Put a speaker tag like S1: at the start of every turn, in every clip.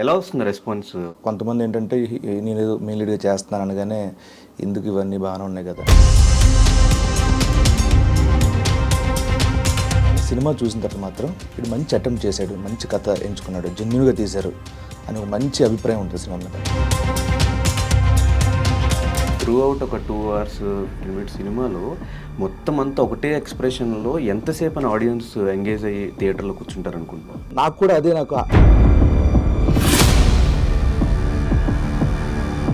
S1: ఎలా వస్తుంది రెస్పాన్స్?
S2: కొంతమంది ఏంటంటే నేను ఏదో మెయిన్ లీడ్గా చేస్తున్నాను అనగానే ఎందుకు ఇవన్నీ బాగానే ఉన్నాయి కదా. సినిమా చూసిన తర్వాత మాత్రం ఇది మంచి అటెంప్ట్ చేశాడు, మంచి కథ ఎంచుకున్నాడు, జెన్యున్గా తీశారు అని ఒక మంచి అభిప్రాయం ఉంటుంది సినిమా మీద.
S1: త్రూ అవుట్ ఒక 2 hours 15 minutes సినిమాలో మొత్తం అంతా ఒకటే ఎక్స్ప్రెషన్లో ఎంతసేపు అని ఆడియన్స్ ఎంగేజ్ అయ్యి థియేటర్లో కూర్చుంటారు అనుకుంటున్నాను.
S2: నాకు కూడా అదే నాకు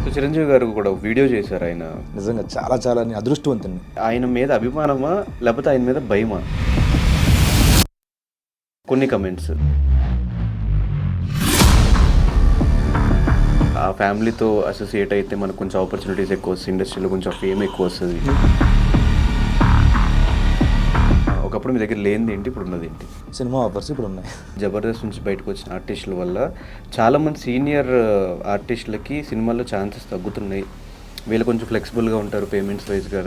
S1: సో చిరంజీవి గారు కూడా వీడియో చేశారు. ఆయన
S2: నిజంగా చాలా చాలా నేను అదృష్టవంతుని.
S1: ఆయన మీద అభిమానమా లేకపోతే ఆయన మీద భయమా? కొన్ని కమెంట్స్, ఆ ఫ్యామిలీతో అసోసియేట్ అయితే మనకు కొంచెం ఆపర్చునిటీస్ ఎక్కువ వస్తుంది, ఇండస్ట్రీలో కొంచెం ఫేమ్ ఎక్కువ వస్తుంది. ఒకప్పుడు మీ దగ్గర లేనిది ఏంటి, ఇప్పుడు ఉన్నది ఏంటి?
S2: సినిమా ఆఫర్స్ ఇప్పుడు ఉన్నాయి.
S1: జబర్దస్త్ నుంచి బయటకు వచ్చిన ఆర్టిస్టుల వల్ల చాలామంది సీనియర్ ఆర్టిస్టులకి సినిమాల్లో ఛాన్సెస్ తగ్గుతున్నాయి. వీళ్ళు కొంచెం ఫ్లెక్సిబుల్గా ఉంటారు పేమెంట్స్ వైజ్గా,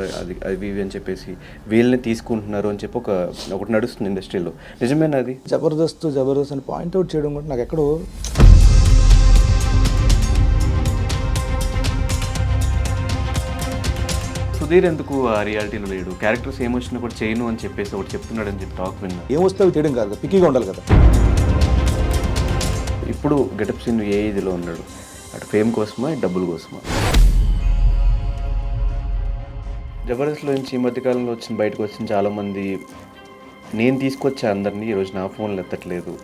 S1: అవి ఇవి అని చెప్పేసి వీళ్ళని తీసుకుంటున్నారు అని చెప్పి ఒకటి నడుస్తుంది ఇండస్ట్రీలో. నిజమేనా అది?
S2: జబర్దస్త్ అని పాయింట్అవుట్ చేయడం కూడా నాకు ఎక్కడో
S1: సుధీర్ ఎందుకు ఆ రియాలిటీలో లేడు? క్యారెక్టర్స్ ఏమొచ్చినా కూడా చేయను అని చెప్పేసి ఒకటి చెప్తున్నాడు అని చెప్పి టాక్ విన్నా.
S2: ఏమొస్తే అవి చేయడం కాదు, పిక్కీగా ఉండాలి కదా.
S1: ఇప్పుడు గెటప్ సీన్ ఏ ఇదిలో ఉన్నాడు? అటు ఫేమ్ కోసమా, ఇటు డబ్బుల కోసమా? జబర్దస్త్లో నుంచి ఈ మధ్యకాలంలో బయటకు వచ్చిన చాలామంది, నేను తీసుకొచ్చా అందరినీ, ఈరోజు నా ఫోన్లు ఎత్తట్లేదు,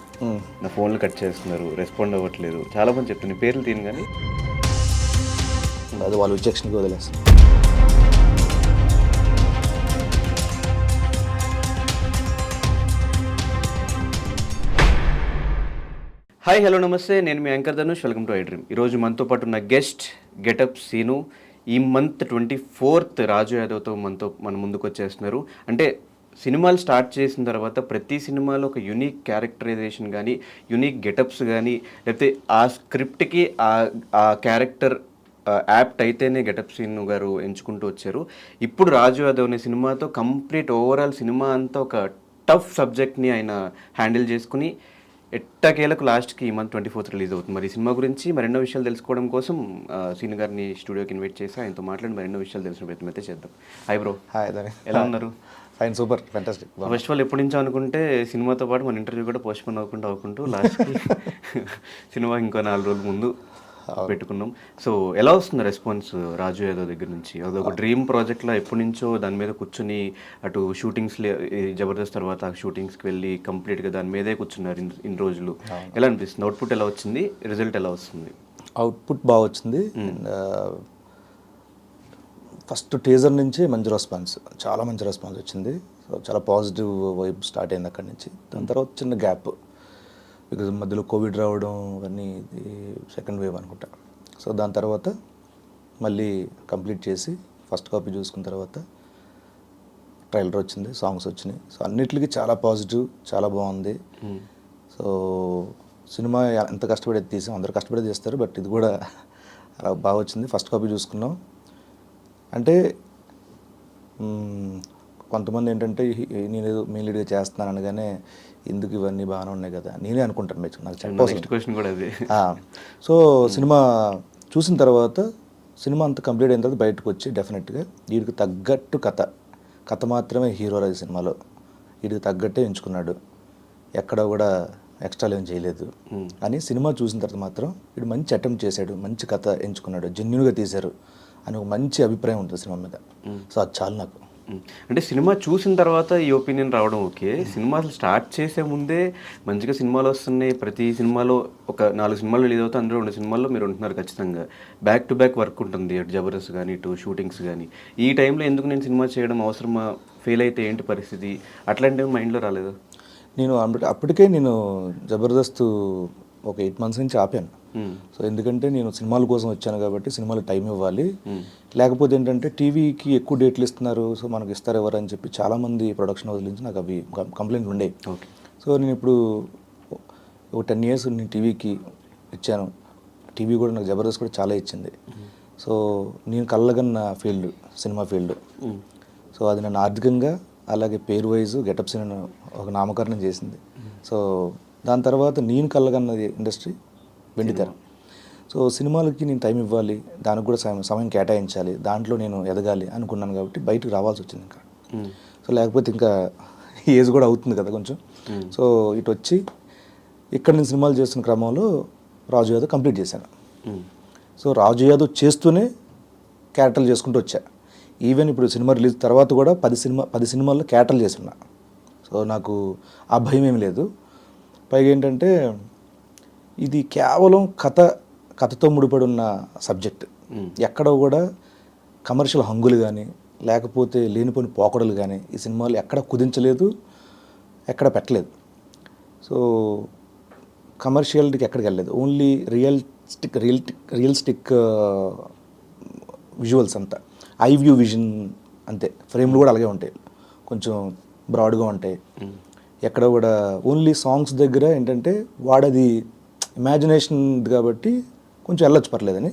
S1: నా ఫోన్లు కట్ చేస్తున్నారు, రెస్పాండ్ అవ్వట్లేదు, చాలామంది చెప్తున్నారు. పేర్లు తీను కానీ
S2: అది వాళ్ళ విచక్షణకి వదిలేస్తారు.
S1: హాయ్, హలో, నమస్తే. నేను మీ anchor Dhanush. Welcome to I dream. ఈరోజు మనతో పాటు ఉన్న గెస్ట్ గెటప్ సీను. ఈ మంత్ 24th రాజు యాదవ్తో మన ముందుకు వచ్చేస్తున్నారు. అంటే సినిమాలు స్టార్ట్ చేసిన తర్వాత ప్రతి సినిమాలో ఒక యూనిక్ క్యారెక్టరైజేషన్ కానీ, యూనిక్ గెటప్స్ కానీ, లేకపోతే ఆ స్క్రిప్ట్కి ఆ క్యారెక్టర్ యాప్ట్ అయితేనే గెటప్ సీను గారు ఎంచుకుంటూ వచ్చారు. ఇప్పుడు రాజు యాదవ్ అనే సినిమాతో కంప్లీట్ ఓవరాల్ సినిమా అంతా ఒక టఫ్ సబ్జెక్ట్ని ఆయన హ్యాండిల్ చేసుకుని ఎట్టకేలకు లాస్ట్కి ఈ మంత్ 24th రిలీజ్ అవుతుంది. మరి ఈ సినిమా గురించి మరెన్నో విషయాలు తెలుసుకోవడం కోసం సీను గారిని స్టూడియోకి ఇన్వైట్ చేసి ఆయనతో మాట్లాడి మరెన్నో విషయాలు తెలిసిన ప్రయత్నం అయితే చేద్దాం. Hi bro.
S2: హాయ్,
S1: ఎలా ఉన్నారు?
S2: Fine, super, fantastic.
S1: First of all ఎప్పటి నుంచో అనుకుంటే సినిమాతో పాటు మన ఇంటర్వ్యూ కూడా పోస్ట్పోన్ అవ్వకుంటూ లాస్ట్కి సినిమా ఇంకో 4 రోజుల ముందు పెట్టుకున్నాం. సో ఎలా వస్తుంది రెస్పాన్స్ రాజు యాదవ్ దగ్గర నుంచి? అదొక డ్రీమ్ ప్రాజెక్ట్లో ఎప్పటి నుంచో దాని మీద కూర్చొని అటు షూటింగ్స్ జబర్దస్త్ తర్వాత షూటింగ్స్కి వెళ్ళి కంప్లీట్గా దాని మీదే కూర్చున్నారు ఇన్ని రోజులు. ఎలా అనిపిస్తుంది? అవుట్పుట్ ఎలా వచ్చింది? రిజల్ట్ ఎలా వస్తుంది?
S2: అవుట్పుట్ బాగా వచ్చింది. ఫస్ట్ టీజర్ నుంచి మంచి రెస్పాన్స్, చాలా మంచి రెస్పాన్స్ వచ్చింది. సో చాలా పాజిటివ్ వైబ్ స్టార్ట్ అయింది అక్కడి నుంచి. దాని తర్వాత చిన్న గ్యాప్, బికాజ్ మధ్యలో కోవిడ్ రావడం అవన్నీ, ఇది సెకండ్ వేవ్ అనుకుంటా. సో దాని తర్వాత మళ్ళీ కంప్లీట్ చేసి ఫస్ట్ కాపీ చూసుకున్న తర్వాత ట్రైలర్ వచ్చింది, సాంగ్స్ వచ్చినాయి. సో అన్నిటికీ చాలా పాజిటివ్, చాలా బాగుంది. సో సినిమా ఎంత కష్టపడి తీసాం, అందరూ కష్టపడి తీస్తారు, బట్ ఇది కూడా బాగా వచ్చింది. ఫస్ట్ కాపీ చూసుకున్నాం. అంటే కొంతమంది ఏంటంటే నేను ఏదో మెయిన్ లీడ్గా చేస్తున్నాను అనగానే ఎందుకు ఇవన్నీ బాగానే ఉన్నాయి కదా నేనే అనుకుంటాను. నాకు
S1: క్వశ్చన్ కూడా అదే.
S2: సో సినిమా చూసిన తర్వాత, సినిమా అంతా కంప్లీట్ అయిన తర్వాత బయటకు వచ్చి డెఫినెట్గా వీడికి తగ్గట్టు కథ మాత్రమే హీరో ఈ సినిమాలో, వీడికి తగ్గట్టే ఎంచుకున్నాడు, ఎక్కడ కూడా ఎక్స్ట్రా ఏం చేయలేదు అని సినిమా చూసిన తర్వాత మాత్రం వీడు మంచి అటెంప్ట్ చేశాడు, మంచి కథ ఎంచుకున్నాడు, జెన్యున్గా తీశారు అని ఒక మంచి అభిప్రాయం ఉంటుంది సినిమా మీద. సో అది చాలు నాకు.
S1: అంటే సినిమా చూసిన తర్వాత ఈ ఒపీనియన్ రావడం ఓకే. సినిమా అసలు స్టార్ట్ చేసే ముందే మంచిగా సినిమాలు వస్తున్నాయి, ప్రతి సినిమాలో ఒక 4 సినిమాలు రిలీజ్ అవుతాయి, అందులో 2 సినిమాల్లో మీరు ఉంటున్నారు ఖచ్చితంగా, బ్యాక్ టు బ్యాక్ వర్క్ ఉంటుంది, అటు జబర్దస్త్ కానీ ఇటు షూటింగ్స్ కానీ. ఈ టైంలో ఎందుకు నేను సినిమా చేయడం అవసరమా, ఫెయిల్ అయితే ఏంటి పరిస్థితి, అట్లాంటివి మైండ్లో రాలేదు?
S2: నేను అప్పటికే జబర్దస్త్ ఒక 8 months నుంచి ఆపాను. సో ఎందుకంటే నేను సినిమాల కోసం వచ్చాను కాబట్టి సినిమాలు టైం ఇవ్వాలి, లేకపోతే ఏంటంటే టీవీకి ఎక్కువ డేట్లు ఇస్తున్నారు, సో మనకి ఇస్తారు ఎవరు అని చెప్పి చాలామంది ప్రొడక్షన్ హౌస్ నుంచి నాకు అవి కంప్లైంట్లు ఉండేవి. సో నేను ఇప్పుడు ఒక 10 years నేను టీవీకి ఇచ్చాను. టీవీ కూడా నాకు జబర్దస్త్ కూడా చాలా ఇచ్చింది. సో నేను కళ్ళగన్న ఫీల్డ్ సినిమా ఫీల్డ్. సో అది నన్ను ఆర్థికంగా అలాగే పేరు వైజ్ గెటప్ సీన్ ఒక నామకరణం చేసింది. సో దాని తర్వాత నేను కళ్ళగన్నది ఇండస్ట్రీ వెండితెర. సో సినిమాలకి నేను టైం ఇవ్వాలి, దానికి కూడా సమయం కేటాయించాలి, దాంట్లో నేను ఎదగాలి అనుకున్నాను కాబట్టి బయటకు రావాల్సి వచ్చింది ఇంకా. సో లేకపోతే ఇంకా ఏజ్ కూడా అవుతుంది కదా కొంచెం. సో ఇటు వచ్చి ఇక్కడ నేను సినిమాలు చేస్తున్న క్రమంలో రాజు యాదవ్ కంప్లీట్ చేశాను. సో రాజు యాదవ్ చేస్తూనే క్యారెక్టర్లు చేసుకుంటూ వచ్చా. ఈవెన్ ఇప్పుడు సినిమా రిలీజ్ తర్వాత కూడా 10 సినిమాల్లో క్యారెక్టర్లు చేస్తున్నా. సో నాకు ఆ భయం ఏమి లేదు. పైగా ఏంటంటే ఇది కేవలం కథతో ముడిపడి ఉన్న సబ్జెక్ట్. ఎక్కడ కూడా కమర్షియల్ హంగులు కానీ లేకపోతే లేనిపోని పోకడలు కానీ ఈ సినిమాలు ఎక్కడ కుదించలేదు, ఎక్కడ పెట్టలేదు. సో కమర్షియాలిటీకి ఎక్కడికి వెళ్ళలేదు. ఓన్లీ రియలిస్టిక్ విజువల్స్ అంతా, ఐ వ్యూ విజన్ అంతే. ఫ్రేమ్లు కూడా అలాగే ఉంటాయి, కొంచెం బ్రాడ్గా ఉంటాయి. ఎక్కడ కూడా ఓన్లీ సాంగ్స్ దగ్గర ఏంటంటే వాడది ఇమాజినేషన్ కాబట్టి కొంచెం వెళ్ళొచ్చు పర్లేదని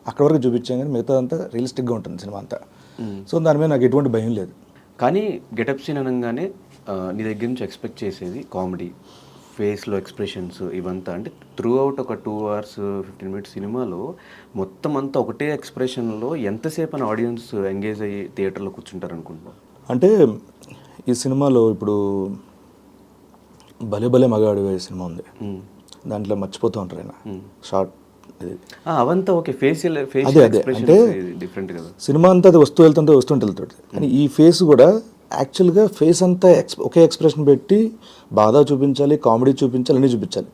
S2: అక్కడ వరకు చూపించాం, కానీ మిగతా అంతా రియలిస్టిక్గా ఉంటుంది సినిమా అంతా. సో దాని మీద నాకు ఎటువంటి భయం లేదు.
S1: కానీ గెటప్ సీన్ అనగానే నీ దగ్గర నుంచి ఎక్స్పెక్ట్ చేసేది కామెడీ, ఫేస్లో ఎక్స్ప్రెషన్స్ ఇవంతా. అంటే త్రూ అవుట్ ఒక 2 hours 15 minutes సినిమాలో మొత్తం అంతా ఒకటే ఎక్స్ప్రెషన్లో ఎంతసేపు అని ఆడియన్స్ ఎంగేజ్ అయ్యి థియేటర్లో కూర్చుంటారు అనుకుంటున్నాం?
S2: అంటే ఈ సినిమాలో ఇప్పుడు భలే భలే మగాడు సినిమా ఉంది, దాంట్లో మర్చిపోతూ ఉంటారు ఆయన షార్ట్.
S1: అవంతా ఓకే, ఫేషియల్
S2: అంటే
S1: డిఫరెంట్ కదా.
S2: సినిమా అంతా అది వస్తుంటుంది. కానీ ఈ ఫేస్ కూడా యాక్చువల్గా ఫేస్ అంతా ఒకే ఎక్స్ప్రెషన్ పెట్టి బాధ చూపించాలి, కామెడీ చూపించాలి, అన్నీ చూపించాలి.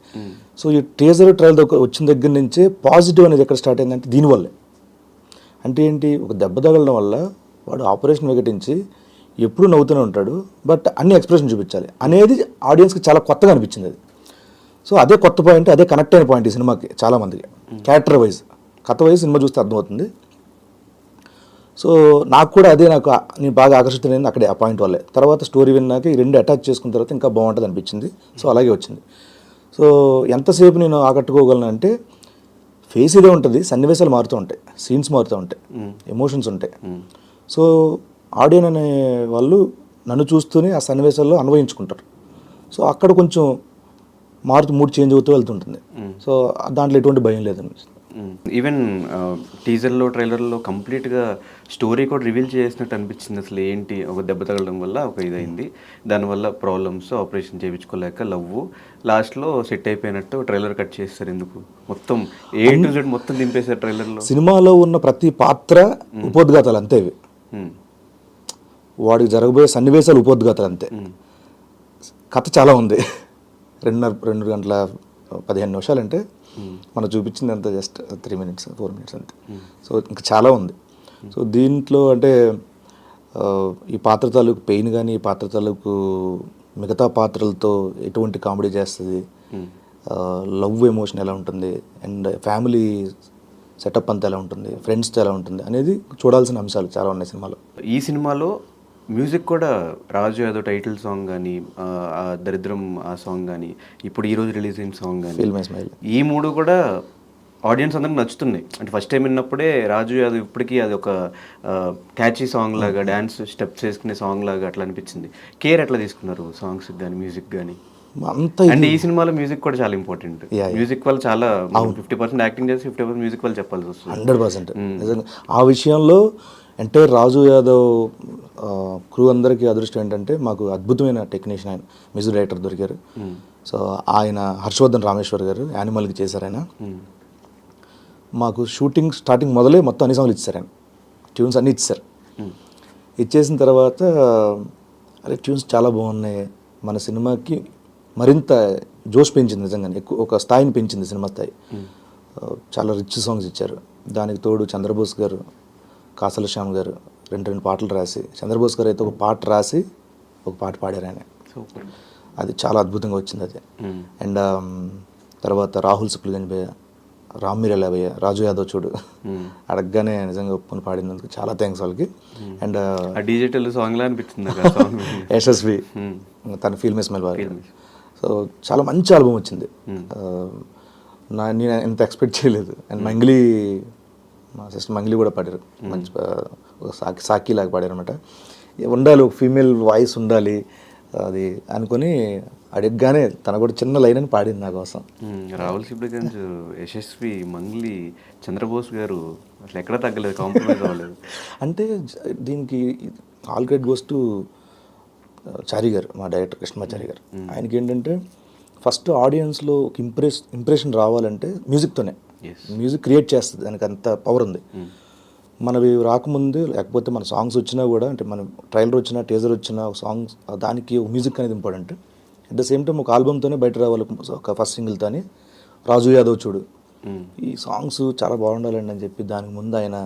S2: సో ఈ టీజర్ ట్రయల్ వచ్చిన దగ్గర నుంచే పాజిటివ్ అనేది ఎక్కడ స్టార్ట్ అయిందంటే దీనివల్లే. అంటే ఏంటి, ఒక దెబ్బ తగలడం వల్ల వాడు ఆపరేషన్ వికటించి ఎప్పుడూ నవ్వుతూనే ఉంటాడు, బట్ అన్ని ఎక్స్ప్రెషన్ చూపించాలి అనేది ఆడియన్స్కి చాలా కొత్తగా అనిపించింది అది. సో అదే కొత్త పాయింట్, అదే కనెక్ట్ అయిన పాయింట్ ఈ సినిమాకి చాలామందికి. క్యారెక్టర్ వైజ్, కథ వైజ్ సినిమా చూస్తే అర్థమవుతుంది. సో నాకు కూడా అదే, నేను బాగా ఆకర్షితులైంది అక్కడే ఆ పాయింట్ వల్లే. తర్వాత స్టోరీ విన్నాక ఈ రెండు అటాచ్ చేసుకున్న తర్వాత ఇంకా బాగుంటుంది అనిపించింది. సో అలాగే వచ్చింది. సో ఎంతసేపు నేను ఆకట్టుకోగలను అంటే ఫేస్ ఇదే ఉంటుంది, సన్నివేశాలు మారుతూ ఉంటాయి, సీన్స్ మారుతూ ఉంటాయి, ఎమోషన్స్ ఉంటాయి. సో ఆడియన్ అనే వాళ్ళు నన్ను చూస్తూనే ఆ సన్నివేశాల్లో అన్వయించుకుంటారు. సో అక్కడ కొంచెం మూడ్ చేంజ్ అవుతూ వెళ్తుంటుంది. సో దాంట్లో ఎటువంటి భయం లేదనిపిస్తుంది.
S1: ఈవెన్ టీజర్లో ట్రైలర్లో కంప్లీట్గా స్టోరీ కూడా రివీల్ చేసినట్టు అనిపించింది. అసలు ఏంటి, ఒక దెబ్బ తగలడం వల్ల ఒక ఇదైంది, దానివల్ల ప్రాబ్లమ్స్, ఆపరేషన్ చేయించుకోలేక లవ్, లాస్ట్లో సెట్ అయిపోయినట్టు ట్రైలర్ కట్ చేస్తారు. ఎందుకు మొత్తం A to Z మొత్తం దింపేశారు ట్రైలర్లో.
S2: సినిమాలో ఉన్న ప్రతి పాత్ర ఉపోద్ఘాతాలు అంతే, ఇవి వాడికి జరగబోయే సన్నివేశాలు ఉపోద్ఘాతాలు అంతే. కథ చాలా ఉంది. 2 గంటల 15 నిమిషాలు అంటే మనం చూపించింది అంత జస్ట్ 3 minutes 4 minutes అంతే. సో ఇంకా చాలా ఉంది. సో దీంట్లో అంటే ఈ పాత్ర తాలూకు పెయిన్ కానీ, ఈ పాత్ర తాలూకు మిగతా పాత్రలతో ఎటువంటి కామెడీ చేస్తుంది, లవ్ ఎమోషన్ ఎలా ఉంటుంది, అండ్ ఫ్యామిలీ సెటప్ అంతా ఎలా ఉంటుంది, ఫ్రెండ్స్తో ఎలా ఉంటుంది అనేది చూడాల్సిన అంశాలు చాలా ఉన్నాయి సినిమాలో.
S1: ఈ సినిమాలో మ్యూజిక్ కూడా రాజు యాదవ్ టైటిల్ సాంగ్ కానీ, దరిద్రం ఆ సాంగ్ కానీ, ఇప్పుడు ఈరోజు రిలీజ్ అయిన సాంగ్ కానీ,
S2: ఫీల్ మై స్మైల్,
S1: ఈ 3 కూడా ఆడియన్స్ అందరికి నచ్చుతున్నాయి. అంటే ఫస్ట్ టైం విన్నప్పుడే రాజు యాదవ్ ఇప్పటికీ అది ఒక క్యాచీ సాంగ్ లాగా, డ్యాన్స్ స్టెప్స్ వేసుకునే సాంగ్ లాగా అట్లా అనిపించింది. కేర్ ఎట్లా తీసుకున్నారు సాంగ్స్ కానీ, మ్యూజిక్ కానీ? అండ్ ఈ సినిమాలో మ్యూజిక్ కూడా చాలా ఇంపార్టెంట్. మ్యూజిక్ వల్ల చాలా 50% యాక్టింగ్ చేసి 50% మ్యూజిక్ వల్ల చెప్పాల్సి వస్తుంది.
S2: 100% నిజంగా. ఆ విషయంలో అంటే రాజు యాదవ్ క్రూ అందరికీ అదృష్టం ఏంటంటే మాకు అద్భుతమైన టెక్నీషియన్, ఆయన మ్యూజిక్ డైరెక్టర్ దొరికారు. సో ఆయన హర్షవర్ధన్ రామేశ్వర్ గారు యానిమల్కి చేశారు. ఆయన మాకు షూటింగ్ స్టార్టింగ్ మొదలే మొత్తం అన్ని సాంగ్లు ఇచ్చారు, ఆయన ట్యూన్స్ అన్నీ ఇచ్చారు. ఇచ్చేసిన తర్వాత అరే ట్యూన్స్ చాలా బాగున్నాయి, మన సినిమాకి మరింత జోష్ పెంచింది, నిజంగానే ఎక్కువ ఒక స్థాయిని పెంచింది సినిమా స్థాయి. చాలా రిచ్ సాంగ్స్ ఇచ్చారు. దానికి తోడు చంద్రబోస్ గారు, కాసల శ్యామ్ గారు 2 పాటలు రాసి, చంద్రబోస్ గారు అయితే ఒక పాట రాసి ఒక పాట పాడారు ఆయన. అది చాలా అద్భుతంగా వచ్చింది అది. అండ్ తర్వాత రాహుల్ సుప్లగంజ్ భయ్య, రామ్ మీరెలా భయ్య, రాజు యాదవ్ చూడు అడగగానే నిజంగా ఒప్పుకొని పాడినందుకు చాలా థ్యాంక్స్ వాళ్ళకి. అండ్
S1: డిజిటల్ సాంగ్ లా అనిపించింది
S2: యశస్వి, తన ఫీల్ మై స్మైల్ బాగా. సో చాలా మంచి ఆల్బమ్ వచ్చింది. నేను ఎంత ఎక్స్పెక్ట్ చేయలేదు. అండ్ మంగ్లీ, మా సిస్టర్ మంగ్లీ కూడా పాడారు, మంచి సాకి లాగా పాడారు అనమాట. ఉండాలి, ఒక ఫీమేల్ వాయిస్ ఉండాలి, అది అనుకొని అడగగానే తన కూడా చిన్న లైన్ అని పాడింది నా కోసం.
S1: రాహుల్ సిబ్లిగంజ్, యశస్వి, మంగ్లీ, చంద్రబోస్ గారు అసలు ఎక్కడ తగ్గలేదు, కాంప్రమైజ్ అవ్వలేదు.
S2: అంటే దీనికి ఆల్ క్రెడిట్ గోస్ టు చారి గారు, మా డైరెక్టర్ కృష్ణమాచారి గారు. ఆయనకి ఏంటంటే ఫస్ట్ ఆడియన్స్లో ఒక ఇంప్రెషన్ రావాలంటే మ్యూజిక్తోనే. మ్యూజిక్ క్రియేట్ చేస్తుంది, దానికి అంత పవర్ ఉంది. మనవి రాకముందు లేకపోతే మన సాంగ్స్ వచ్చినా కూడా, అంటే మన ట్రైలర్ వచ్చినా టీజర్ వచ్చినా ఒక సాంగ్స్ దానికి మ్యూజిక్ అనేది important. At the same time ఒక ఆల్బమ్తోనే బయట రావాలి, ఒక ఫస్ట్ సింగిల్తోని రాజు యాదవ్ చూడు, ఈ సాంగ్స్ చాలా బాగుండాలండి అని చెప్పి దానికి ముందు ఆయన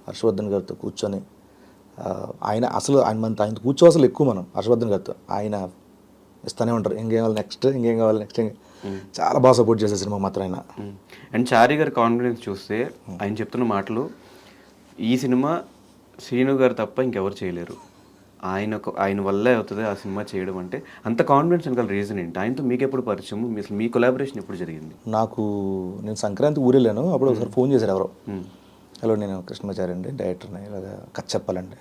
S2: హర్షవర్ధన్ గారితో కూర్చొని, ఆయన ఆయన కూర్చో అసలు ఎక్కువ మనం హర్షవర్ధన్ గారితో ఆయన ఇస్తూనే ఉంటారు, ఇంకేం కావాలి నెక్స్ట్ చాలా బాగా సపోర్ట్ చేసే సినిమా మాత్రం ఆయన.
S1: అండ్ చారి గారి కాన్ఫిడెన్స్ చూస్తే ఆయన చెప్తున్న మాటలు, ఈ సినిమా శ్రీను గారు తప్ప ఇంకెవరు చేయలేరు, ఆయన వల్లే అవుతుంది ఆ సినిమా చేయడం అంటే. అంత కాన్ఫిడెన్స్ వెనకాల రీజన్ ఏంటి? ఆయనతో మీకు ఎప్పుడు పరిచయం, మీ కొలాబరేషన్ ఎప్పుడు జరిగింది?
S2: నేను సంక్రాంతి ఊరెళ్ళాను, అప్పుడు ఒకసారి ఫోన్ చేశారు ఎవరో, హలో నేను కృష్ణమాచారి అండి, డైరెక్టర్ని, ఇలాగా కథ చెప్పాలండి.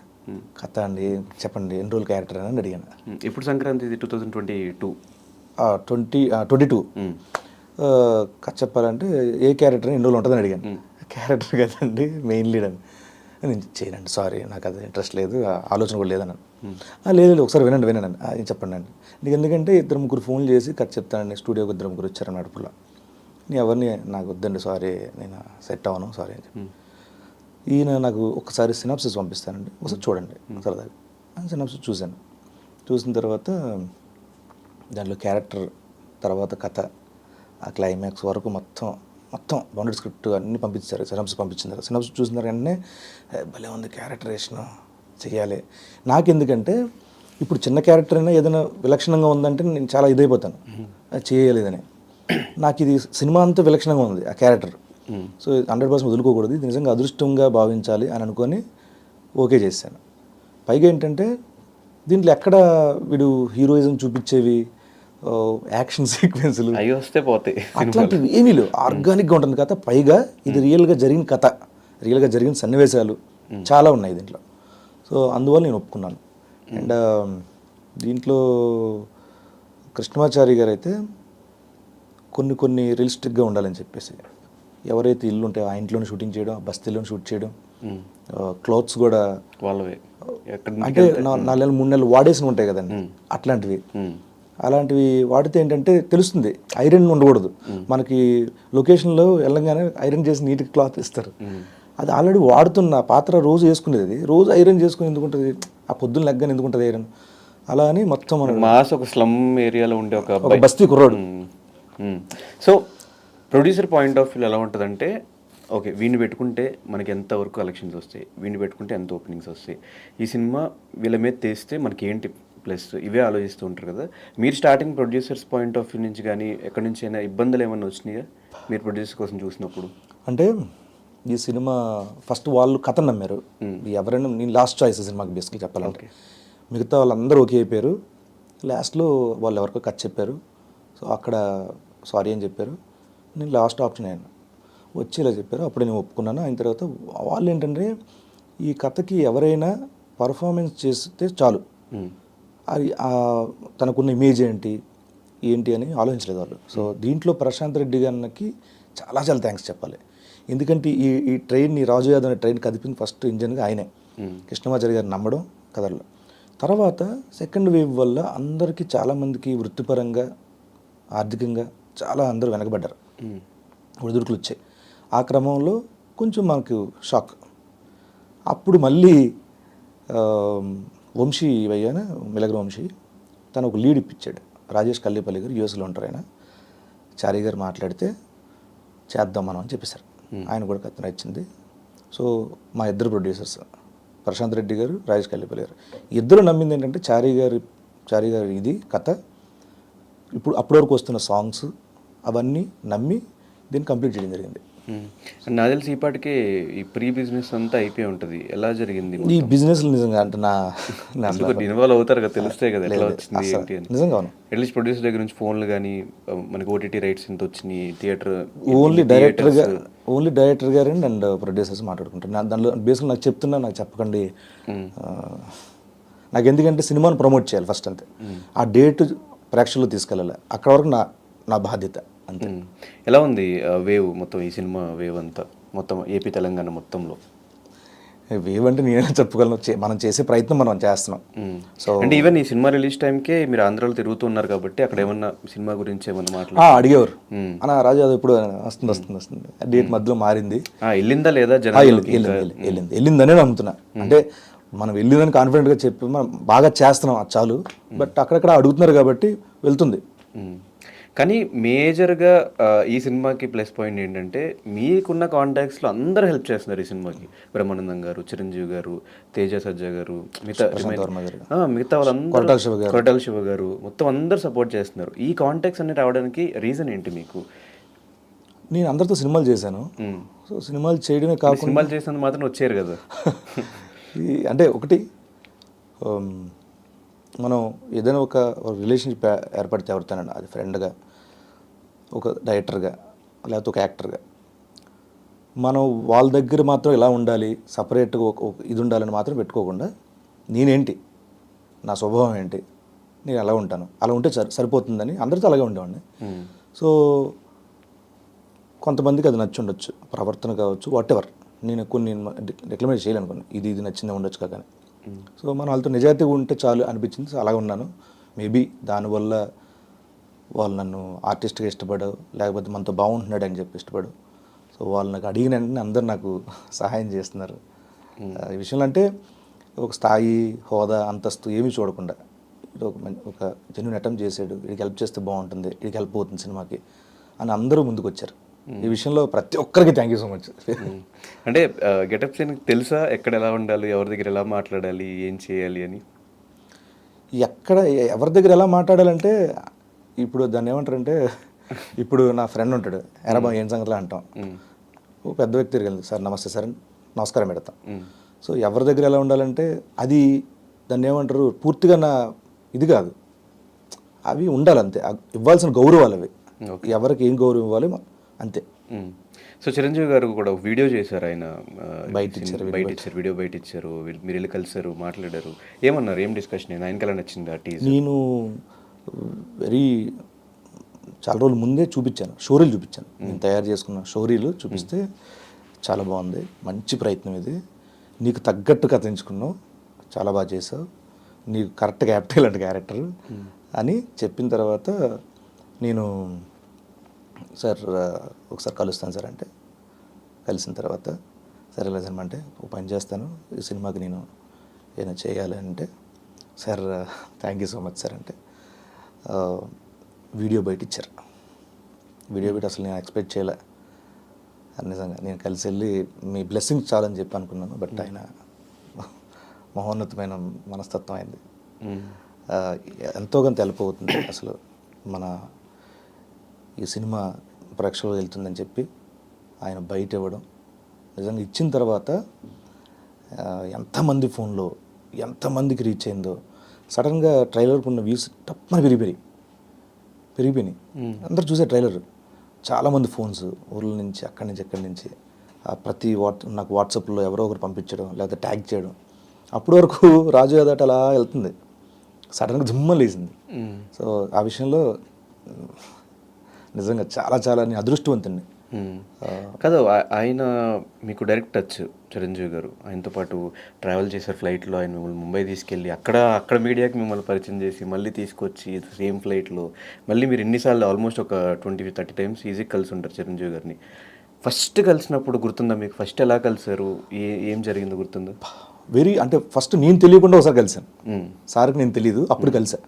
S2: కథ అండి చెప్పండి, ఎన్ని రోజులు క్యారెక్టర్ అని అడిగాను.
S1: ఇప్పుడు సంక్రాంతి 2022
S2: కథ చెప్పాలంటే ఏ క్యారెక్టర్ ఎన్ని రోజులు ఉంటుందని అడిగాను. క్యారెక్టర్ కదండి, మెయిన్ లీడ్ అని. నేను చేయనండి, సారీ నాకు అది ఇంట్రెస్ట్ లేదు, ఆలోచన కూడా లేదన్నాను. లేదు ఒకసారి వినండి చెప్పండి అండి. నీకు ఎందుకంటే 2-3 ఫోన్లు చేసి కథ చెప్తానండి, స్టూడియోకి 2-3 వచ్చారు నడుపులో, నీ ఎవరిని నాకు వద్దండి, సారీ నేను సెట్ అవ్వను, సారీ అని చెప్పి. ఈయన నాకు ఒకసారి సినాప్సిస్ పంపిస్తానండి, ఒకసారి చూడండి సరదాగా. సినాప్సిస్ చూసిన తర్వాత దాంట్లో క్యారెక్టర్, తర్వాత కథ, ఆ క్లైమాక్స్ వరకు మొత్తం బౌండెడ్ స్క్రిప్ట్ అన్నీ పంపించారు. సినాప్సిస్ పంపించారు. సినాప్సిస్ చూసిన వెంటనే భలే ఉంది, క్యారెక్టరేషన్ చెయ్యాలి. నాకెందుకంటే ఇప్పుడు చిన్న క్యారెక్టర్ అయినా ఏదైనా విలక్షణంగా ఉందంటే నేను చాలా ఇదైపోతాను, చేయలేదని. నాకు ఇది సినిమా అంతా విలక్షణంగా ఉంది ఆ క్యారెక్టర్, సో 100% వదులుకోకూడదు, ఇది నిజంగా అదృష్టంగా భావించాలి అని అనుకొని ఓకే చేశాను. పైగా ఏంటంటే దీంట్లో ఎక్కడ వీడు హీరోయిజం చూపించేవి, యాక్షన్ సీక్వెన్స్లు
S1: అవి వస్తే పోతాయి,
S2: అట్లాంటివి ఏమీ లేవు. ఆర్గానిక్గా ఉంటుంది కథ. పైగా ఇది రియల్గా జరిగిన కథ, రియల్గా జరిగిన సన్నివేశాలు చాలా ఉన్నాయి దీంట్లో. సో అందువల్ల నేను ఒప్పుకున్నాను. అండ్ దీంట్లో కృష్ణమాచారి గారు అయితే కొన్ని రియలిస్టిక్గా ఉండాలని చెప్పేసి, ఎవరైతే ఇల్లు ఉంటాయో ఆ ఇంట్లోనే షూటింగ్ చేయడం, బస్తీలోనే షూట్ చేయడం, క్లోత్స్ కూడా
S1: వాళ్ళవే,
S2: అంటే 4 నెలలు 3 నెలలు వాడేసి ఉంటాయి కదండి, అలాంటివి వాడితే ఏంటంటే తెలుస్తుంది, ఐరన్ ఉండకూడదు. మనకి లొకేషన్లో వెళ్ళంగానే ఐరన్ చేసి నీట్గా క్లాత్ ఇస్తారు, అది ఆల్రెడీ వాడుతున్న పాత్ర రోజు వేసుకునేది, రోజు ఐరన్ చేసుకుని ఎందుకు ఉంటుంది, ఆ పొద్దున్న లెగ్గని ఎందుకు ఉంటుంది ఐరన్, అలా అని మొత్తం
S1: మాస్ ఒక స్లమ్ ఏరియాలో ఉండే ఒక
S2: బస్తీ కుర్రాడు.
S1: So producer point of view ఎలా ఉంటుందంటే, ఓకే వీడిని పెట్టుకుంటే మనకి ఎంతవరకు కలెక్షన్స్ వస్తాయి, వీడిని పెట్టుకుంటే ఎంత ఓపెనింగ్స్ వస్తాయి, ఈ సినిమా వీళ్ళ మీద తీస్తే మనకి ఏంటి ప్లస్, ఇవే ఆలోచిస్తూ ఉంటారు కదా. మీరు starting producers point of view నుంచి కానీ ఎక్కడి నుంచి అయినా ఇబ్బందులు ఏమైనా వచ్చినాయా మీరు ప్రొడ్యూసర్ కోసం చూసినప్పుడు?
S2: అంటే ఈ సినిమా ఫస్ట్ వాళ్ళు కథ నమ్మారు, ఎవరైనా నేను లాస్ట్ చాయిస్ సినిమాకి బేసిక్గా చెప్పాలంటే, మిగతా వాళ్ళందరూ ఓకే అయిపోయారు. లాస్ట్లో వాళ్ళు ఎవరికో కథ చెప్పారు, సో అక్కడ సారీ అని చెప్పారు. నేను లాస్ట్ ఆప్షన్ అయ్యాను, వచ్చి ఇలా చెప్పారు, అప్పుడు నేను ఒప్పుకున్నాను. అయిన తర్వాత వాళ్ళు ఏంటంటే ఈ కథకి ఎవరైనా పర్ఫార్మెన్స్ చేస్తే చాలు, అది తనకున్న ఇమేజ్ ఏంటి అని ఆలోచించలేదు వాళ్ళు. సో దీంట్లో ప్రశాంత్ రెడ్డి గారికి చాలా థ్యాంక్స్ చెప్పాలి. ఎందుకంటే ఈ ట్రైన్ని, రాజు యాదవ్ అనే ట్రైన్ కదిపింది ఫస్ట్ ఇంజన్గా ఆయనే, కృష్ణమాచారి గారిని నమ్మడం కథల్లో. తర్వాత సెకండ్ వేవ్ వల్ల అందరికీ చాలామందికి వృత్తిపరంగా, ఆర్థికంగా చాలా అందరూ వెనకబడ్డారు, ఒడిదుడుకులు వచ్చాయి. ఆ క్రమంలో కొంచెం మనకు షాక్. అప్పుడు మళ్ళీ వంశీ భయ్యాన మిలగ్ర వంశీ తను ఒక లీడ్ ఇప్పించాడు. రాజేష్ కల్లేపల్లి గారు యూఎస్లో ఉంటారు, ఆయన చారి గారు మాట్లాడితే చేద్దాం మనం అని చెప్పేశారు. ఆయన కూడా కథ నచ్చింది. సో మా ఇద్దరు ప్రొడ్యూసర్స్ ప్రశాంత్ రెడ్డి గారు, రాజేష్ కల్లేపల్లి గారు, ఇద్దరు నమ్మింది ఏంటంటే చారి గారి ఇది కథ, అప్పటి వరకు వస్తున్న సాంగ్స్ అవన్నీ నమ్మి దీన్ని కంప్లీట్ చేయడం జరిగింది.
S1: నాకు తెలిసి ఈపాటికి ఈ ప్రీ బిజినెస్ అంతా అయిపోయి ఉంటుంది. ఎలా జరిగింది
S2: ఈ బిజినెస్? నిజంగా అంటే
S1: ఇన్వాల్వ్ అవుతారు కదా, తెలుస్తాయి కదా ఎట్లా వచ్చింది ఏంటి అని.
S2: నిజంగా
S1: అట్లీస్ట్ ప్రొడ్యూసర్ దగ్గర నుంచి ఫోన్లు కానీ, మనకి ఓటీటీ రైట్స్ ఎంత వచ్చినాయి, థియేటర్
S2: ఓన్లీ డైరెక్టర్ గారు అండ్ ప్రొడ్యూసర్స్ మాట్లాడుకుంటారు. దానిలో బేసిక్గా నాకు చెప్తున్నా, నాకు చెప్పకండి నాకు ఎందుకంటే సినిమాను ప్రమోట్ చేయాలి ఫస్ట్ అంతే. ఆ డేట్ ప్రేక్షకులు తీసుకెళ్ళాలి, అక్కడ వరకు నా బాధ్యత అంతే.
S1: ఎలా ఉంది వేవ్ మొత్తం, ఈ సినిమా వేవ్ అంతా మొత్తం ఏపీ తెలంగాణ మొత్తంలో?
S2: వేవ్ అంటే నేనే చెప్పుకోగలను, మనం చేసే ప్రయత్నం మనం చేస్తున్నాం. సో
S1: అంటే ఈవెన్ ఈ సినిమా రిలీజ్ టైంకే మీరు ఆంధ్రాలో తిరుగుతున్నారు కాబట్టి అక్కడ ఏమన్నా సినిమా గురించి ఏమన్నా
S2: అడిగేవారు, అన్న రాజు అది ఇప్పుడు వస్తుంది డేట్ మధ్యలో మారింది,
S1: వెళ్ళిందా లేదా
S2: వెళ్ళిందనే నమ్ముతున్నా. అంటే మనం వెళ్ళిందని కాన్ఫిడెంట్గా చెప్పి మనం బాగా చేస్తున్నాం అది చాలు. బట్ అక్కడక్కడ అడుగుతున్నారు కాబట్టి వెళ్తుంది.
S1: కానీ మేజర్గా ఈ సినిమాకి ప్లస్ పాయింట్ ఏంటంటే మీకున్న కాంటాక్ట్స్లో అందరూ హెల్ప్ చేస్తున్నారు ఈ సినిమాకి. బ్రహ్మానందం గారు, చిరంజీవి గారు, తేజ సజ్జా గారు, మిగతా వాళ్ళందరూ, కొరటాల శివ గారు, మొత్తం అందరూ సపోర్ట్ చేస్తున్నారు. ఈ కాంటాక్ట్స్ అన్ని రావడానికి రీజన్ ఏంటి మీకు?
S2: నేను అందరితో సినిమాలు చేశాను. సో సినిమాలు చేయడమే కాకుండా
S1: సినిమాలు చేసినందుకు మాత్రం వచ్చారు కదా.
S2: అంటే ఒకటి మనం ఏదైనా ఒక రిలేషన్షిప్ ఏర్పడితే ఎవరితోనండి, అది ఫ్రెండ్గా, ఒక డైరెక్టర్గా, లేకపోతే ఒక యాక్టర్గా, మనం వాళ్ళ దగ్గర మాత్రం ఇలా ఉండాలి, సపరేట్గా ఒక ఇది ఉండాలని మాత్రం పెట్టుకోకుండా నేనేంటి, నా స్వభావం ఏంటి, నేను ఎలా ఉంటాను, అలా ఉంటే సరిపోతుందని అందరితో అలాగే ఉండేవాడిని. సో కొంతమందికి అది నచ్చి ఉండొచ్చు, ప్రవర్తన కావచ్చు, వాట్ ఎవర్. నేను కొన్ని రికమెండ్ చేయలేను, కొన్ని ఇది నచ్చిందే ఉండొచ్చు కానీ. సో మనం వాళ్ళతో నిజాయితీగా ఉంటే చాలు అనిపించింది. సో అలాగే ఉన్నాను. మేబీ దానివల్ల వాళ్ళు నన్ను ఆర్టిస్ట్గా ఇష్టపడవు, లేకపోతే మనతో బాగుంటున్నాడు అని చెప్పి ఇష్టపడు. సో వాళ్ళు నాకు అడిగిన వెంటనే అందరూ నాకు సహాయం చేస్తున్నారు ఈ విషయంలో. అంటే ఒక స్థాయి, హోదా, అంతస్తు ఏమీ చూడకుండా ఒక జెన్యూన్ అటెంప్ట్ చేసాడు, వీడికి హెల్ప్ చేస్తే బాగుంటుంది, వీడికి హెల్ప్ అవుతుంది సినిమాకి అని అందరూ ముందుకు వచ్చారు. ఈ విషయంలో ప్రతి ఒక్కరికి థ్యాంక్ యూ సో మచ్.
S1: అంటే గెటప్ సీన్కి తెలుసా ఎక్కడ ఎలా ఉండాలి, ఎవరి దగ్గర ఎలా మాట్లాడాలి, ఏం చేయాలి అని?
S2: ఎక్కడ ఎవరి దగ్గర ఎలా మాట్లాడాలంటే, ఇప్పుడు దాన్ని ఏమంటారంటే, ఇప్పుడు నా ఫ్రెండ్ ఉంటాడు, ఎరాబా ఏం సంగతిలో అంటాం, ఓ పెద్ద వ్యక్తి తిరిగింది, సార్ నమస్తే సార్ నమస్కారం పెడతాం. సో ఎవరి దగ్గర ఎలా ఉండాలంటే అది దాన్ని ఏమంటారు, పూర్తిగా నా ఇది కాదు, అవి ఉండాలి అంతే, ఇవ్వాల్సిన గౌరవాలు అవి, ఎవరికి ఏం గౌరవం ఇవ్వాలి అంతే.
S1: సో చిరంజీవి గారు కూడా వీడియో చేశారు, ఆయన
S2: బయట ఇచ్చారు,
S1: వీడియో బయట ఇచ్చారు, మీరు వెళ్ళి కలిసారు, మాట్లాడారు, ఏమన్నారు, ఏం డిస్కషన్ అయింది, ఆయనకి ఎలా నచ్చింది ఆ టీజర్?
S2: నేను చాలా రోజుల ముందే చూపించాను, షోరీలు చూపించాను, నేను తయారు చేసుకున్న షోరీలు చూపిస్తే చాలా బాగుంది, మంచి ప్రయత్నం ఇది, నీకు తగ్గట్టు కథ ఎంచుకున్నావు, చాలా బాగా చేసావు, నీకు కరెక్ట్ క్యాపిటల్ అంటే క్యారెక్టర్ అని చెప్పిన తర్వాత నేను సార్ ఒకసారి కలుస్తాను సార్ అంటే, కలిసిన తర్వాత సరే లేదమ్మా అంటే ఒక పని చేస్తాను, ఈ సినిమాకి నేను ఏమైనా చేయాలి అంటే, sir thank you so much sir అంటే వీడియో బయట ఇచ్చారు. వీడియో బయట అసలు నేను ఎక్స్పెక్ట్ చేయలే, నిజంగా నేను కలిసి వెళ్ళి మీ బ్లెస్సింగ్స్ చాలని చెప్పి అనుకున్నాను. బట్ ఆయన మహోన్నతమైన మనస్తత్వం అయింది, ఎంతో కొంత హెల్ప్ అవుతుంది. అసలు మన ఈ సినిమా ప్రేక్షకులకు వెళ్తుందని చెప్పి ఆయన బయట ఇవ్వడం, నిజంగా ఇచ్చిన తర్వాత ఎంతమంది ఫోన్లో ఎంతమందికి రీచ్ అయిందో, సడన్గా ట్రైలర్కి ఉన్న వ్యూస్ టప్పని పెరిగిపోయినాయి. అందరు చూసే ట్రైలర్, చాలామంది ఫోన్స్ ఊర్ల నుంచి, అక్కడి నుంచి ఎక్కడి నుంచి, ప్రతి నాకు వాట్సాప్లో ఎవరో ఒకరు పంపించడం, లేకపోతే ట్యాగ్ చేయడం. అప్పటి వరకు రాజు యాదవ్ అలా వెళ్తుంది, సడన్గా జుమ్మలు వేసింది. సో ఆ విషయంలో నిజంగా చాలా చాలా నేను అదృష్టవంతుడిని.
S1: కాదు, ఆయన మీకు డైరెక్ట్ టచ్, చిరంజీవి గారు ఆయనతో పాటు ట్రావెల్ చేశారు ఫ్లైట్లో, ఆయన మిమ్మల్ని ముంబై తీసుకెళ్ళి అక్కడ మీడియాకి మిమ్మల్ని పరిచయం చేసి మళ్ళీ తీసుకొచ్చి సేమ్ ఫ్లైట్లో మళ్ళీ మీరు ఎన్నిసార్లు, ఆల్మోస్ట్ ఒక 20-30 టైమ్స్ ఈజీగా కలిసి ఉంటారు చిరంజీవి గారిని. ఫస్ట్ కలిసినప్పుడు గుర్తుందా మీకు? ఫస్ట్ ఎలా కలిసారు, ఏం జరిగిందో గుర్తుందా?
S2: అంటే ఫస్ట్ నేను తెలియకుండా ఒకసారి కలిసాను, సార్కి నేను తెలియదు, అప్పుడు కలిసా,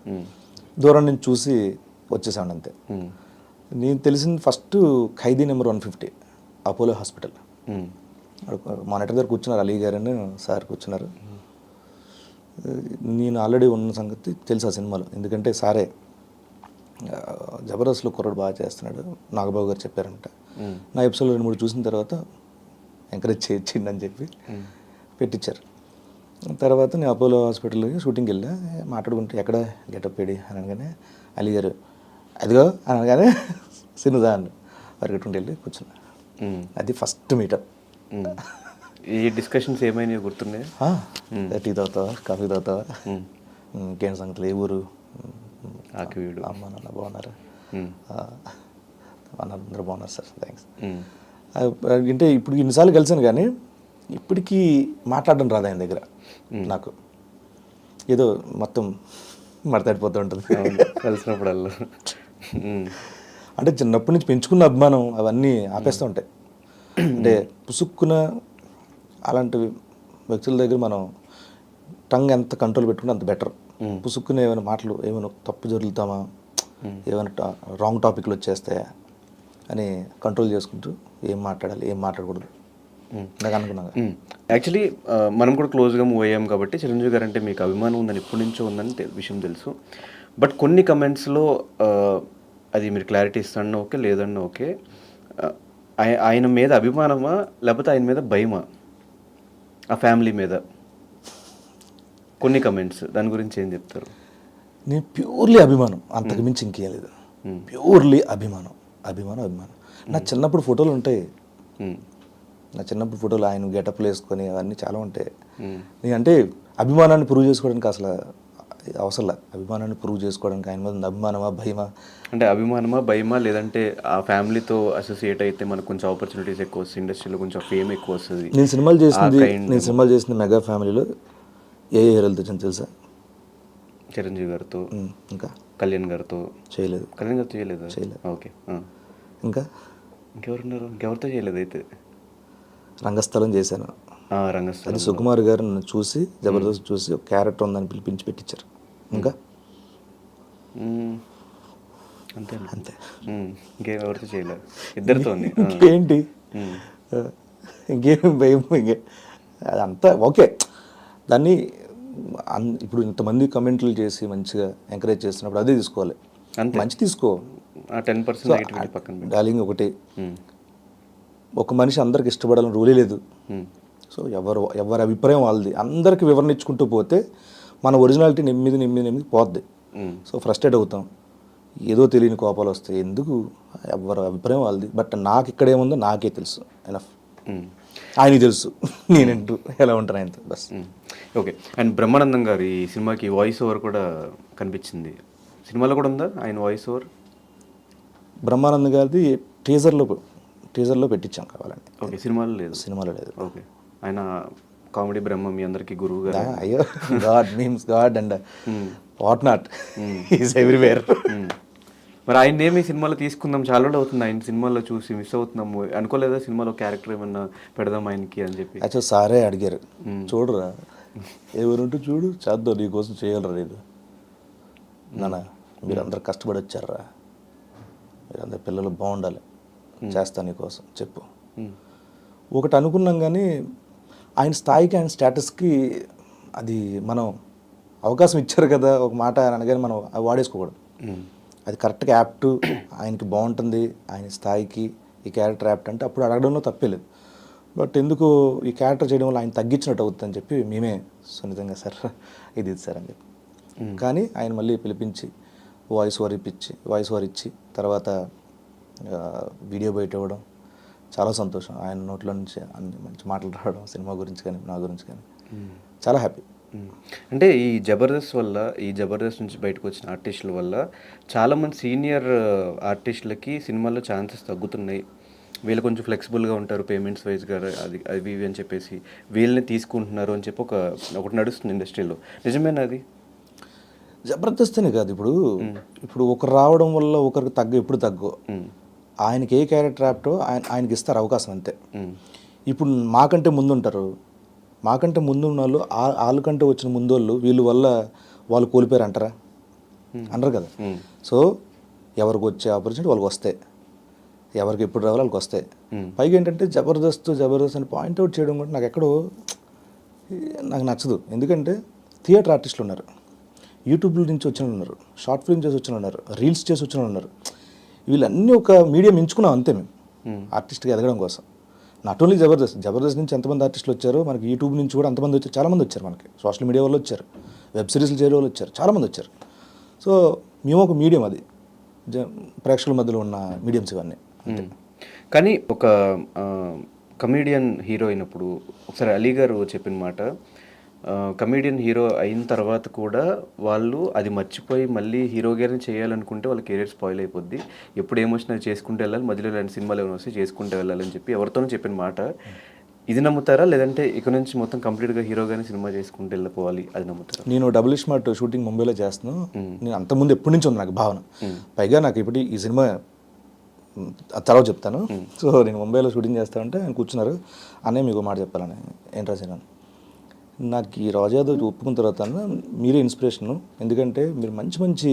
S2: దూరం నుంచి చూసి వచ్చేసాను అంతే. నేను తెలిసింది ఫస్ట్ ఖైదీ నెంబర్ 150 అపోలో హాస్పిటల్, మానిటర్ దగ్గర కూర్చున్నారు, అలీ గారని సార్ కూర్చున్నారు. నేను ఆల్రెడీ ఉన్న సంగతి తెలుసు ఆ సినిమాలో, ఎందుకంటే సారే జబర్దస్త్లో కుర్రాడు బాగా చేస్తున్నాడు, నాగబాబు గారు చెప్పారంట. నా ఎపిసోడ్లో 2-3 చూసిన తర్వాత ఎంకరేజ్ చేయించిండని చెప్పి పెట్టించారు. తర్వాత నేను అపోలో హాస్పిటల్కి షూటింగ్కి వెళ్ళా, మాట్లాడుకుంటే ఎక్కడ గెటప్ పెడి అని అనగానే అలీ గారు అదిగో అనగానే సినిదా అని పరిగెట్టుకుంటూ వెళ్ళి కూర్చున్నా. అది ఫస్ట్ మీటప్.
S1: ఈ డిస్కషన్స్ ఏమైనా గుర్తున్నాయి?
S2: టీ తాగుతావా, కాఫీ తాగుతావా, ఇంకేం సంగతులు, ఏ ఊరు,
S1: ఆకివీడు,
S2: అమ్మ నాన్న బాగున్నారు, అందరూ బాగున్నారు సార్, థ్యాంక్స్. అంటే ఇప్పుడు ఇన్నిసార్లు కలిసాను కానీ ఇప్పటికీ మాట్లాడడం రాదు ఆయన దగ్గర నాకు. ఏదో మొత్తం మడతాడిపోతూ ఉంటుంది
S1: కలిసినప్పుడల్లా.
S2: అంటే చిన్నప్పటి నుంచి పెంచుకున్న అభిమానం అవన్నీ ఆపేస్తూ ఉంటాయి. అంటే పుసుక్కున అలాంటి వ్యక్తుల దగ్గర మనం టంగ్ ఎంత కంట్రోల్ పెట్టుకుంటే అంత బెటర్. పుసుక్కున ఏమైనా మాటలు ఏమైనా తప్పు జరుగుతామా, ఏమైనా రాంగ్ టాపిక్లు వచ్చేస్తాయా అని కంట్రోల్ చేసుకుంటూ ఏం మాట్లాడాలి ఏం మాట్లాడకూడదు నాకు అనుకున్నాను.
S1: యాక్చువల్లీ మనం కూడా క్లోజ్గా మూవ్ అయ్యాం కాబట్టి చిరంజీవి గారు అంటే మీకు అభిమానం ఉందని ఎప్పటి నుంచో ఉందని విషయం తెలుసు. బట్ కొన్ని కమెంట్స్లో అది మీరు క్లారిటీ ఇస్తాను ఓకే, లేదన్నా ఓకే, ఆయన మీద అభిమానమా లేకపోతే ఆయన మీద భయమా, ఆ ఫ్యామిలీ మీద కొన్ని కమెంట్స్, దాని గురించి ఏం చెప్తారు?
S2: నేను ప్యూర్లీ అభిమానం, అంతకు మించి ఇంకేం లేదు. ప్యూర్లీ అభిమానం అభిమానం అభిమానం. నా చిన్నప్పుడు ఫోటోలు ఉంటాయి, నా చిన్నప్పుడు ఫోటోలు ఆయన గెటప్లు వేసుకొని అవన్నీ చాలా ఉంటాయి. నేను అంటే అభిమానాన్ని ప్రూవ్ చేసుకోవడానికి అసలు అవసరం లేదు. అభిమానాన్ని ప్రూవ్ చేసుకోవడానికి ఆయన మీద అభిమానమా భయమా
S1: అంటే అభిమానమా భయమా, లేదంటే ఆ ఫ్యామిలీతో అసోసియేట్ అయితే మనకు కొంచెం ఆపర్చునిటీస్ ఎక్కువ వస్తుంది, ఇండస్ట్రీలో కొంచెం ఫేమ్ ఎక్కువ వస్తుంది.
S2: నేను సినిమాలు చేసిన మెగా ఫ్యామిలీలో ఏ హీరోలతో తెలుసా?
S1: చిరంజీవి గారితో,
S2: ఇంకా
S1: కళ్యాణ్ గారితో
S2: చేయలేదు.
S1: కళ్యాణ్ గారితో చేయలేదు. ఓకే.
S2: ఇంకా
S1: ఇంకెవరున్నారు? ఇంకెవరితో చేయలేదు అయితే?
S2: రంగస్థలం చేశాను.
S1: రంగస్థలం
S2: అది సుకుమార్ గారు నన్ను చూసి జబర్దస్త్ చూసి ఒక క్యారెక్టర్ ఉందని పిలిపించి పెట్టించారు. ఇంకా
S1: అంతే అంతే, ఇంకెవరితో చేయలేదు, ఇద్దరితో.
S2: ఇంకేంటి, ఇంకేం భయం, అదంతా ఓకే. దాన్ని ఇప్పుడు ఇంతమంది కమెంట్లు చేసి మంచిగా ఎంకరేజ్ చేస్తున్నప్పుడు అదే తీసుకోవాలి, మంచి తీసుకో.
S1: 10% పక్కన
S2: డార్లింగ్ ఒకటి, ఒక మనిషి అందరికి ఇష్టపడాలని రూలే లేదు. సో ఎవరి అభిప్రాయం వాళ్ళది, అందరికి వివరణ ఇచ్చుకుంటూ పోతే మన ఒరిజినాలిటీ నెమ్మది పోద్ది. సో ఫ్రస్ట్రేట్ అవుతాం, ఏదో తెలియని కోపాలు వస్తాయి. ఎందుకు, ఎవరి అభిప్రాయం వాళ్ళది. బట్ నాకు ఇక్కడ ఏముందో నాకే తెలుసు, ఎనఫ్. ఆయనకి తెలుసు నేనంటూ ఎలా ఉంటాను ఆయనతో, బస్.
S1: ఓకే. అండ్ బ్రహ్మానందం గారు ఈ సినిమాకి వాయిస్ ఓవర్ కూడా కనిపించింది, సినిమాలో కూడా ఉందా ఆయన వాయిస్ ఓవర్?
S2: బ్రహ్మానందం గారిది టీజర్లో పెట్టించాం కావాలండి.
S1: ఓకే, సినిమాలో లేదు?
S2: సినిమాలో లేదు.
S1: ఓకే. ఆయన కామెడీ బ్రహ్మ, మీ అందరికీ గురువు గారు.
S2: అయ్యో God, memes God and what not, is everywhere.
S1: మరి ఆయన ఏమి సినిమాలో తీసుకుందాం, చాలా రోజులు అవుతుంది ఆయన సినిమాలో చూసి, మిస్ అవుతున్నాము. అనుకోలేదా సినిమాలో క్యారెక్టర్ ఏమన్నా పెడదాం ఆయనకి అని చెప్పి?
S2: యాక్చువల్ సారే అడిగారు, చూడరా ఎవరుంటూ చూడు, చేద్దాం నీకోసం చేయగలరా, లేదు నాన్న మీరందరూ కష్టపడి వచ్చారా, మీరందరు పిల్లలు బాగుండాలి, చేస్తా నీకోసం చెప్పు. ఒకటి అనుకున్నాం కానీ ఆయన స్థాయికి ఆయన స్టేటస్కి అది మనం అవకాశం ఇచ్చారు కదా ఒక మాట అనగానే మనం అవి వాడేసుకోకూడదు. అది కరెక్ట్గా యాప్ట్, ఆయనకి బాగుంటుంది, ఆయన స్థాయికి ఈ క్యారెక్టర్ యాప్ట్ అంటే అప్పుడు అడగడంలో తప్పేలేదు. బట్ ఎందుకు ఈ క్యారెక్టర్ చేయడం వల్ల ఆయన తగ్గించినట్టు అవుతుందని చెప్పి మేమే సున్నితంగా సార్ ఇది సార్ అని చెప్పి. కానీ ఆయన మళ్ళీ పిలిపించి వాయిస్ ఓవర్ ఇచ్చి తర్వాత వీడియో బయట ఇవ్వడం చాలా సంతోషం. ఆయన నోట్లో నుంచి అన్ని మంచి మాటలు రావడం సినిమా గురించి కానీ నా గురించి కానీ చాలా హ్యాపీ.
S1: అంటే ఈ జబర్దస్త్ నుంచి బయటకు వచ్చిన ఆర్టిస్టుల వల్ల చాలామంది సీనియర్ ఆర్టిస్టులకి సినిమాల్లో ఛాన్సెస్ తగ్గుతున్నాయి, వీళ్ళు కొంచెం ఫ్లెక్సిబుల్గా ఉంటారు పేమెంట్స్ వైజ్గా, అది ఇవి అని చెప్పేసి వీళ్ళని తీసుకుంటున్నారు అని చెప్పి ఒకటి నడుస్తుంది ఇండస్ట్రీలో. నిజమేనా అది?
S2: జబర్దస్త్ అని కాదు, ఇప్పుడు ఒకరు రావడం వల్ల ఒకరికి ఎప్పుడు తగ్గు. ఆయనకి ఏ క్యారెక్టర్ యాప్టో ఆయనకి ఇస్తారు అవకాశం అంతే. ఇప్పుడు మాకంటే ముందు ఉంటారు, మాకంటే ముందు ఉన్న వాళ్ళు వాళ్ళకంటే వచ్చిన ముందు వాళ్ళు కోల్పోయారు అంటారా? అనరు కదా. సో ఎవరికి వచ్చే ఆపర్చునిటీ వాళ్ళకి వస్తాయి, ఎవరికి ఎప్పుడు రావాలో వాళ్ళకి వస్తాయి. పైగా ఏంటంటే జబర్దస్త్ అని పాయింట్అవుట్ చేయడం కూడా నాకు నచ్చదు. ఎందుకంటే థియేటర్ ఆర్టిస్టులు ఉన్నారు, యూట్యూబ్ నుంచి వచ్చిన ఉన్నారు, షార్ట్ ఫిల్మ్ చేసి వచ్చిన ఉన్నారు, రీల్స్ చేసి వచ్చిన ఉన్నారు. వీళ్ళన్నీ ఒక మీడియం ఎంచుకున్నాం అంతే మేము ఆర్టిస్ట్గా ఎదగడం కోసం. నాట్ ఓన్లీ జబర్దస్త్ నుంచి ఎంతమంది ఆర్టిస్టులు వచ్చారో, మనకి యూట్యూబ్ నుంచి కూడా అంతమంది వచ్చారు, చాలామంది వచ్చారు, మనకి సోషల్ మీడియా వాళ్ళు వచ్చారు, వెబ్ సిరీస్లు చేయడం వాళ్ళు వచ్చారు, చాలామంది వచ్చారు. సో మేము ఒక మీడియం, అది ప్రేక్షకుల మధ్యలో ఉన్న మీడియంస్ ఇవన్నీ.
S1: కానీ ఒక కమీడియన్ హీరో అయినప్పుడు ఒకసారి అలీ గారు చెప్పిన మాట, కమీడియన్ హీరో అయిన తర్వాత కూడా వాళ్ళు అది మర్చిపోయి మళ్ళీ హీరో గారిని చేయాలనుకుంటే వాళ్ళ కెరీర్ స్పాయిల్ అయిపోద్ది, ఎప్పుడు ఏమొచ్చినా అది చేసుకుంటూ వెళ్ళాలి, మధ్యలో ఇలాంటి సినిమాలు ఏమైనా వస్తే చేసుకుంటూ వెళ్ళాలని చెప్పి ఎవరితోనూ చెప్పిన మాట. ఇది నమ్ముతారా, లేదంటే ఇక నుంచి మొత్తం కంప్లీట్గా హీరోగానే సినిమా చేసుకుంటూ వెళ్ళిపోవాలి, అది నమ్ముతారా?
S2: నేను డబుల్ స్మార్ట్ షూటింగ్ ముంబైలో చేస్తున్నాను. నేను అంతకుముందు ఎప్పటి నుంచి ఉంది నాకు భావన. పైగా నాకు ఇప్పుడు ఈ సినిమా తర్వాత చెప్తాను. సో నేను ముంబైలో షూటింగ్ చేస్తా ఉంటే ఆయన కూర్చున్నారు, అన్నయ్య మీకు మాట చెప్పాలని. ఏం రాశాను, నాకు ఈ రాజాదేవ్ ఒప్పుకున్న తర్వాత మీరే ఇన్స్పిరేషను, ఎందుకంటే మీరు మంచి మంచి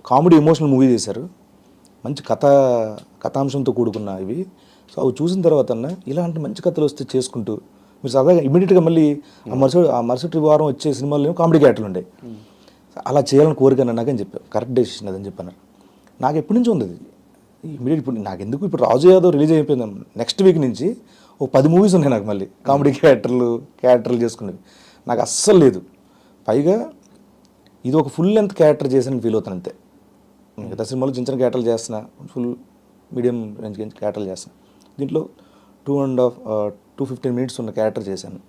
S2: కామెడీ ఎమోషనల్ మూవీ చేశారు, మంచి కథాంశంతో కూడుకున్న ఇవి. సో అవి చూసిన తర్వాత ఇలాంటి మంచి కథలు వస్తే చేసుకుంటూ మీరు సరదాగా ఇమీడియట్గా మళ్ళీ ఆ మరుసటి వారం వచ్చే సినిమాల్లో కామెడీ క్యారెక్టర్లు ఉండే, అలా చేయాలని కోరిక నాకని చెప్పారు. కరెక్ట్ డెసిషన్ అదని చెప్పన్నారు. నాకు ఎప్పటి నుంచి ఉంది ఇమీడియట్. ఇప్పుడు నాకు ఎందుకు, ఇప్పుడు రాజు యాదవ్ రిలీజ్ అయిపోయింది, నెక్స్ట్ వీక్ నుంచి ఓ 10 మూవీస్ ఉన్నాయి నాకు మళ్ళీ కామెడీ క్యారెక్టర్లు చేసుకునేవి. నాకు అస్సలు లేదు. పైగా ఇది ఒక ఫుల్ లెంత్ క్యారెక్టర్ చేసిన ఫీల్ అవుతాను అంతే. మిగతా సినిమాలో చిన్న చిన్న క్యారెక్టర్లు చేస్తున్నా, ఫుల్ మీడియం రేంజ్ క్యారెక్టర్లు చేస్తున్నా. దీంట్లో 2.5-215 minutes ఉన్న క్యారెక్టర్ చేశాను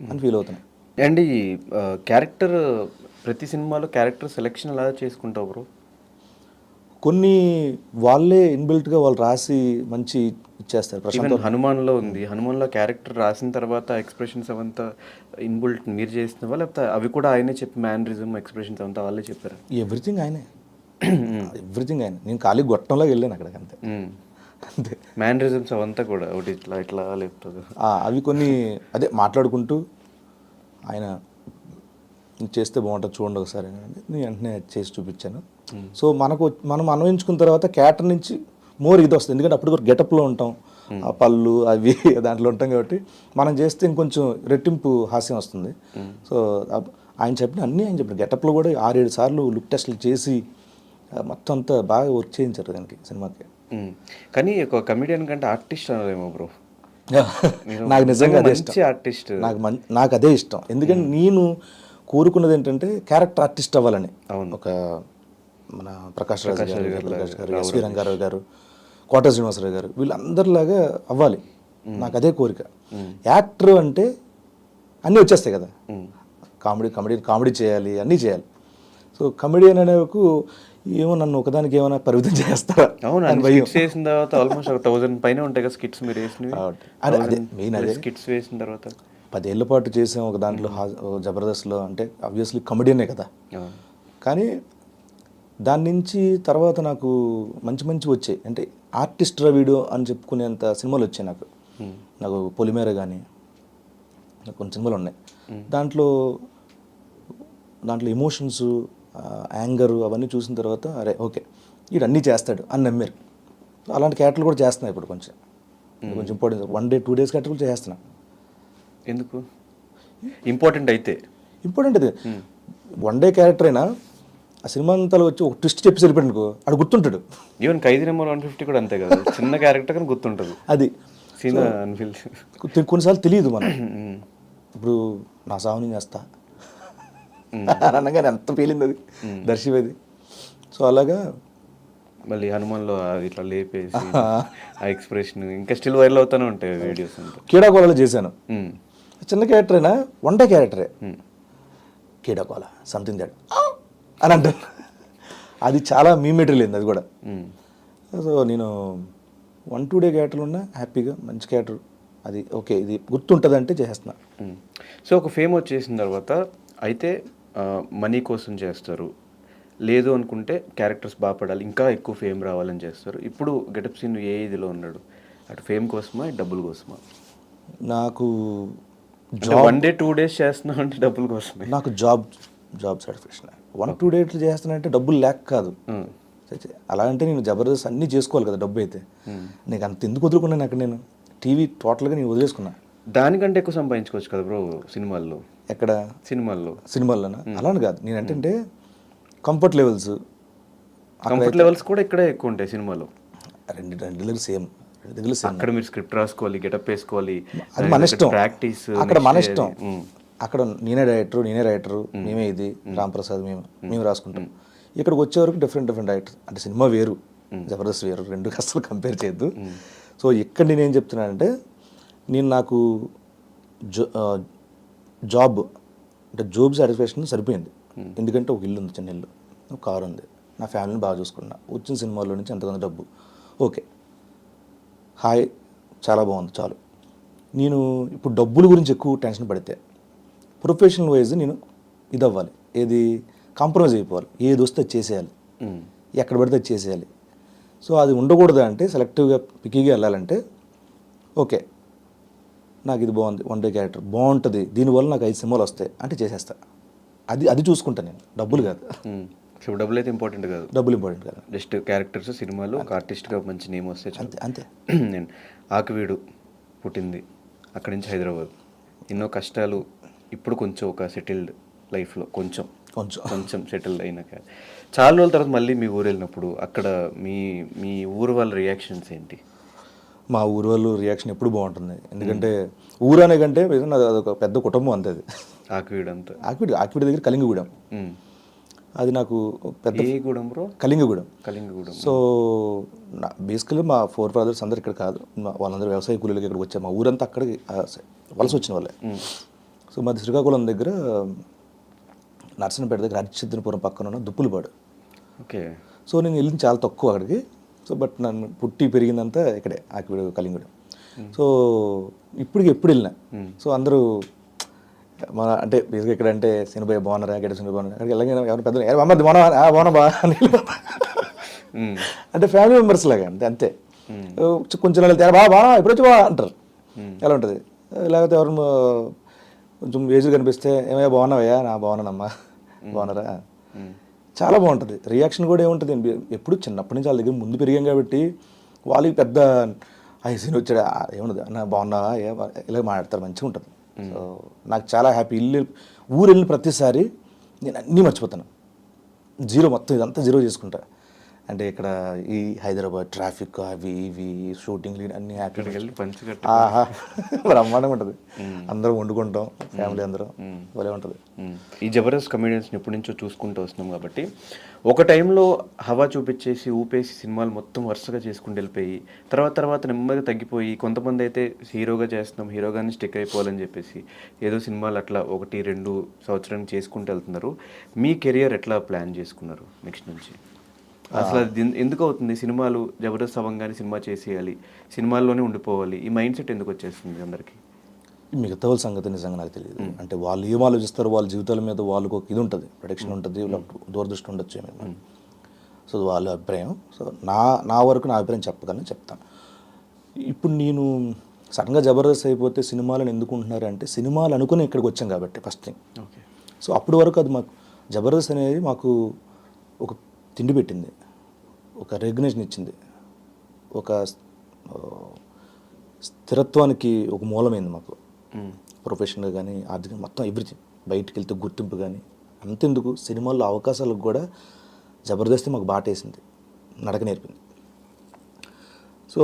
S2: అని ఫీల్ అవుతాను.
S1: అండ్ ఈ క్యారెక్టర్, ప్రతి సినిమాలో క్యారెక్టర్ సెలెక్షన్ ఎలా చేసుకుంటావు బ్రో?
S2: కొన్ని వాళ్ళే ఇన్బిల్ట్గా వాళ్ళు రాసి మంచి ఇచ్చేస్తారు.
S1: ఈవెన్ హనుమాన్లో ఉంది, హనుమాన్లో క్యారెక్టర్ రాసిన తర్వాత ఎక్స్ప్రెషన్స్ అవంతా ఇన్బిల్ట్ మీరు చేసినవా, లేకపోతే అవి కూడా ఆయనే చెప్పి మ్యానరిజం ఎక్స్ప్రెషన్స్ అవంతా వాళ్ళే చెప్పారు?
S2: ఎవ్రీథింగ్ ఆయనే. నేను ఖాళీ గొట్టంలోకి వెళ్ళాను అక్కడికి అంతే. అంతే
S1: మ్యానరిజమ్స్ అవంతా కూడా ఒకటి ఇట్లా ఇట్లా లేపుతుంది.
S2: అవి కొన్ని అదే మాట్లాడుకుంటూ ఆయన చేస్తే బాగుంటుంది చూడండి ఒకసారి అని నేను వెంటనే చేసి చూపించాను. సో మనం అన్వయించుకున్న తర్వాత క్యారెక్టర్ నుంచి మోర్ ఇది వస్తుంది, ఎందుకంటే అప్పుడు కూడా గెటప్లో ఉంటాం, ఆ పళ్ళు అవి దాంట్లో ఉంటాం కాబట్టి మనం చేస్తే ఇంకొంచెం రెట్టింపు హాస్యం వస్తుంది. సో ఆయన చెప్పిన గెటప్లో కూడా 6-7 సార్లు లుక్ టెస్ట్లు చేసి మొత్తం అంతా బాగా వర్క్ చేయించారు దానికి సినిమాకి.
S1: కానీ ఒక కమెడియన్ కంటే ఆర్టిస్ట్ అనేమో బ్రో.
S2: నాకు నిజంగా అదే ఇష్టం,
S1: ఆర్టిస్ట్
S2: నాకు అదే ఇష్టం. ఎందుకంటే నేను కోరుకున్నది ఏంటంటే క్యారెక్టర్ ఆర్టిస్ట్ అవ్వాలని. ఒక మన ప్రకాష్ రాజ్ గారు, ఎస్వి రంగారావు గారు, కోట శ్రీనివాసరావు గారు, వీళ్ళందరిలాగా అవ్వాలి, నాకు అదే కోరిక. యాక్టర్ అంటే అన్నీ వచ్చేస్తాయి కదా, కామెడీ చేయాలి, అన్నీ చేయాలి. సో కమెడియన్ అనేకు ఏమో నన్ను ఒకదానికి ఏమైనా పరిమితం చేస్తారా?
S1: అవును, చేసిన తర్వాత ఆల్మోస్ట్ 1000 పైన ఉంటాయి కదా స్కిట్స్ మీరు వేసినవి.
S2: అదే మెయిన్, అదే
S1: స్కిట్స్ వేసిన తర్వాత
S2: 10 ఏళ్ల పాటు చేసాం ఒక దాంట్లో జబర్దస్త్లో, అంటే ఆబ్వియస్లీ కమెడియనే కదా. కానీ దాని నుంచి తర్వాత నాకు మంచి వచ్చాయి, అంటే ఆర్టిస్ట్ వీడియో అని చెప్పుకునేంత సినిమాలు వచ్చాయి నాకు పొలిమేర కానీ కొన్ని సినిమాలు ఉన్నాయి. దాంట్లో ఎమోషన్స్, యాంగరు అవన్నీ చూసిన తర్వాత అరే ఓకే వీడు అన్నీ చేస్తాడు అని నమ్మారు. అలాంటి క్యారెక్టర్లు కూడా చేస్తున్నాయి ఇప్పుడు కొంచెం ఇంపార్టెన్స్. 1 day 2 days క్యారెక్టర్ కూడా చేస్తున్నా.
S1: ఎందుకు ఇంపార్టెంట్ అయితే
S2: 1 day క్యారెక్టర్ అయినా ఆ సినిమా అంతా వచ్చి ఒక ట్విస్ట్ చెప్పి వెళ్ళిపోయాడు అనుకో, అడు గుర్తుంటాడు.
S1: ఈవెన్ ఖైదీ నెంబర్ 150 కూడా అంతే కదా, చిన్న క్యారెక్టర్ కానీ గుర్తుంటుంది
S2: అది.
S1: సీన్
S2: కొన్నిసార్లు తెలియదు మనం, ఇప్పుడు నా సాగు నేను చేస్తా అనగానే ఎంత పేలింది అది దర్శివేది. సో అలాగా
S1: మళ్ళీ హనుమాన్లో ఇట్లా లేపేసి ఆ ఎక్స్ప్రెషన్ ఇంకా స్టిల్ వైరల్ అవుతూనే ఉంటాయి వీడియోస్.
S2: కీడాకోలలో చేశాను, చిన్న క్యారెక్టర్ అయినా 1 day క్యారెక్టరే. కీడాకోల సంథింగ్ దట్ అని అంటారు, అది చాలా మెటీరియల్ అయింది అది కూడా. సో నేను 1-2 day క్యారెక్టర్లు ఉన్నా హ్యాపీగా, మంచి క్యారెక్టర్ అది ఓకే ఇది గుర్తుంటుంది అంటే చేస్తున్నా.
S1: సో ఒక ఫేమ్ వచ్చేసిన తర్వాత అయితే మనీ కోసం చేస్తారు, లేదు అనుకుంటే క్యారెక్టర్స్ బాగా పడాలి, ఇంకా ఎక్కువ ఫేమ్ రావాలని చేస్తారు. ఇప్పుడు గెటప్ సీన్ ఏ ఇదిలో ఉన్నాడు, అటు ఫేమ్ కోసమా డబ్బుల కోసమా?
S2: నాకు
S1: 1 day 2 days చేస్తున్నా అంటే డబ్బుల కోసమే.
S2: నాకు జాబ్ సాటిస్ఫాక్షన్. 1-2 days చేస్తానంటే డబ్బులు లేక కాదు, అలా అంటే నేను జబర్దస్త్ అన్నీ చేసుకోవాలి కదా డబ్బు అయితే. నీకు అంత ఎందుకు వదులుకున్నాను అక్కడ, నేను టీవీ టోటల్గా నేను వదిలేసుకున్నా.
S1: దానికంటే ఎక్కువ సంపాదించుకోవచ్చు కదా బ్రో సినిమాల్లో.
S2: ఎక్కడ సినిమాల్లోనా? అలానే కాదు, నేను అంటే కంఫర్ట్ లెవెల్స్
S1: కూడా ఇక్కడే ఎక్కువ ఉంటాయి సినిమాలో.
S2: రెండు దగ్గర సేమ్.
S1: అక్కడ మీరు స్క్రిప్ట్ రాసుకోవాలి, గెటప్ వేసుకోవాలి,
S2: అది మన ఇష్టం,
S1: ప్రాక్టీస్
S2: అక్కడ మన ఇష్టం. అక్కడ నేనే రైటరు, మేమే ఇది రాంప్రసాద్ మేము రాసుకుంటాం. ఇక్కడికి వచ్చే వరకు డిఫరెంట్ రైటర్స్, అంటే సినిమా వేరు, జబర్దస్త్ వేరు, రెండు అసలు కంపేర్ చేయొద్దు. సో ఇక్కడ నేనేం చెప్తున్నానంటే నేను నాకు జాబ్ అంటే జాబ్ సాటిస్ఫాక్షన్ సరిపోయింది. ఎందుకంటే ఒక ఇల్లు ఉంది, చిన్న ఇల్లు, ఒక కారు ఉంది, నా ఫ్యామిలీని బాగా చూసుకున్నా, వచ్చిన సినిమాల్లో నుంచి ఎంతగానో డబ్బు, ఓకే హాయ్, చాలా బాగుంది, చాలు. నేను ఇప్పుడు డబ్బుల గురించి ఎక్కువ టెన్షన్ పడితే ప్రొఫెషనల్ వైజ్ నేను ఇది అవ్వాలి, ఏది కాంప్రమైజ్ అయిపోవాలి, ఏది వస్తే అది చేసేయాలి, ఎక్కడ పడితే అది చేసేయాలి. సో అది ఉండకూడదు అంటే సెలెక్టివ్గా పికీగా వెళ్ళాలంటే ఓకే నాకు ఇది బాగుంది, వన్ డే క్యారెక్టర్ బాగుంటుంది, దీనివల్ల నాకు 5 సినిమాలు వస్తాయి అంటే చేసేస్తా. అది చూసుకుంటాను నేను, డబ్బులు కాదు.
S1: సో డబ్బులు అయితే ఇంపార్టెంట్ కాదు,
S2: డబ్బులు ఇంపార్టెంట్ కాదు,
S1: జస్ట్ క్యారెక్టర్స్, సినిమాలు, ఒక ఆర్టిస్ట్గా మంచి నేమ్ వస్తే చాలు.
S2: అంతే అంతే.
S1: నేను ఆకివీడు పుట్టింది, అక్కడి నుంచి హైదరాబాద్, ఎన్నో కష్టాలు, ఇప్పుడు కొంచెం ఒక సెటిల్డ్ లైఫ్లో కొంచెం
S2: కొంచెం
S1: కొంచెం సెటిల్ అయినాక చాలా రోజుల తర్వాత మళ్ళీ మీ ఊరు వెళ్ళినప్పుడు అక్కడ మీ మీ ఊరు వాళ్ళ రియాక్షన్స్ ఏంటి?
S2: మా ఊరు వాళ్ళు రియాక్షన్ ఎప్పుడు బాగుంటుంది. ఎందుకంటే ఊరు అనే కంటే అదొక పెద్ద కుటుంబం అంతే. అది
S1: ఆకివీడు అంతా,
S2: ఆకివీడు దగ్గర కళింగగూడెం, అది నాకు పెద్ద
S1: ఏ గూడెం బ్రో?
S2: కళింగగూడెం.
S1: కళింగగూడెం.
S2: సో బేసికల్లీ మా 4 బ్రదర్స్ అందరు ఇక్కడ కాదు, వాళ్ళందరూ వ్యవసాయ కూలీలకి ఇక్కడికి వచ్చారు. మా ఊరంతా అక్కడికి వలస వచ్చిన వాళ్ళే. సో మాది శ్రీకాకుళం దగ్గర నర్సనపేట దగ్గర హరిశ్చంద్రపురం పక్కన ఉన్న దుప్పులపాడు.
S1: ఓకే.
S2: సో నేను వెళ్ళింది చాలా తక్కువ అక్కడికి. సో బట్ నన్ను పుట్టి పెరిగిందంతా ఇక్కడే ఆకివీడు కళింగగూడెం. సో ఎప్పుడు వెళ్ళినా సో అందరూ మన అంటే బేసిక్గా ఇక్కడ అంటే సినిమా బాగున్నారా, గడ్డ సినిమా బాగున్నారా, అక్కడికి వెళ్ళగానే ఎవరు పెద్ద అమ్మది బాగున్నా బా అంటే ఫ్యామిలీ మెంబర్స్ లాగా అంతే అంతే. కొంచెం బాగా ఇప్పుడు వచ్చి బా అంటారు, ఎలా ఉంటుంది. లేకపోతే ఎవరు కొంచెం ఏజ్గా కనిపిస్తే ఏమయ్యా బాగున్నావయ్యా, నా బాగున్నానమ్మా, బాగున్నారా, చాలా బాగుంటుంది. రియాక్షన్ కూడా ఏముంటుంది, ఎప్పుడు చిన్నప్పటి నుంచి వాళ్ళ దగ్గర ముందు పెరిగాం కాబట్టి వాళ్ళకి పెద్ద సీన్ వచ్చాడు ఏముండదు, అన్న బాగున్నావా ఇలా మాట్లాడతారు, మంచిగా ఉంటుంది. సో నాకు చాలా హ్యాపీ. ఊరు వెళ్ళిన ప్రతిసారి నేను అన్నీ మర్చిపోతాను, మొత్తం ఇదంతా జీరో చేసుకుంటా. అంటే ఇక్కడ ఈ హైదరాబాద్ ట్రాఫిక్ అవి ఇవి షూటింగ్ అన్ని హ్యాపీ బ్రహ్మాండంగా ఉంటుంది. అందరం వండుకుంటాం, ఫ్యామిలీ అందరం, భలే ఉంటుంది.
S1: ఈ జబర్దస్త్ కమెడియన్స్ని ఎప్పటి నుంచో చూసుకుంటూ వస్తున్నాం కాబట్టి ఒక టైంలో హవా చూపించేసి ఊపేసి సినిమాలు మొత్తం వరుసగా చేసుకుంటూ వెళ్ళిపోయి తర్వాత నెమ్మదిగా తగ్గిపోయి, కొంతమంది అయితే హీరోగా చేస్తున్నాం, హీరోగానే స్టిక్ అయిపోవాలని చెప్పేసి ఏదో సినిమాలు అట్లా 1-2 సంవత్సరానికి చేసుకుంటూ వెళ్తున్నారు. మీ కెరియర్ ఎట్లా ప్లాన్ చేసుకున్నారు నెక్స్ట్ నుంచి? అసలు అది ఎందుకు అవుతుంది? సినిమాలు జబర్దస్త్ అవ్వగానే సినిమా చేసేయాలి, సినిమాల్లోనే ఉండిపోవాలి, ఈ మైండ్ సెట్ ఎందుకు వచ్చేస్తుంది అందరికీ?
S2: మిగతా వాళ్ళ సంగతి నిజంగా నాకు తెలియదు. అంటే వాళ్ళు ఏం ఆలోచిస్తారో, వాళ్ళ జీవితాల మీద వాళ్ళకు ఒక ఇది ఉంటుంది, ప్రొడక్షన్ ఉంటుంది, దూరదృష్టి ఉండొచ్చు ఏమైనా. సో వాళ్ళ అభిప్రాయం. సో నా వరకు నా అభిప్రాయం చెప్పగలను, చెప్తాను. ఇప్పుడు నేను సడన్గా జబర్దస్త్ అయిపోతే సినిమాలను ఎందుకుంటున్నారు అంటే, సినిమాలు అనుకుని ఇక్కడికి వచ్చాం కాబట్టి ఫస్ట్ థింగ్.
S1: ఓకే.
S2: సో అప్పటి వరకు అది మాకు జబర్దస్త్ అనేది మాకు ఒక తిండి పెట్టింది, ఒక రెకగ్నేషన్ ఇచ్చింది, ఒక స్థిరత్వానికి ఒక మూలమైంది మాకు. ప్రొఫెషనల్గా కానీ ఆర్థికంగా మొత్తం ఎవ్రీథింగ్. బయటికి వెళ్తే గుర్తింపు కానీ, అంతెందుకు సినిమాల్లో అవకాశాలకు కూడా జబర్దస్త్ మాకు బాటేసింది, నడక నేర్పింది. సో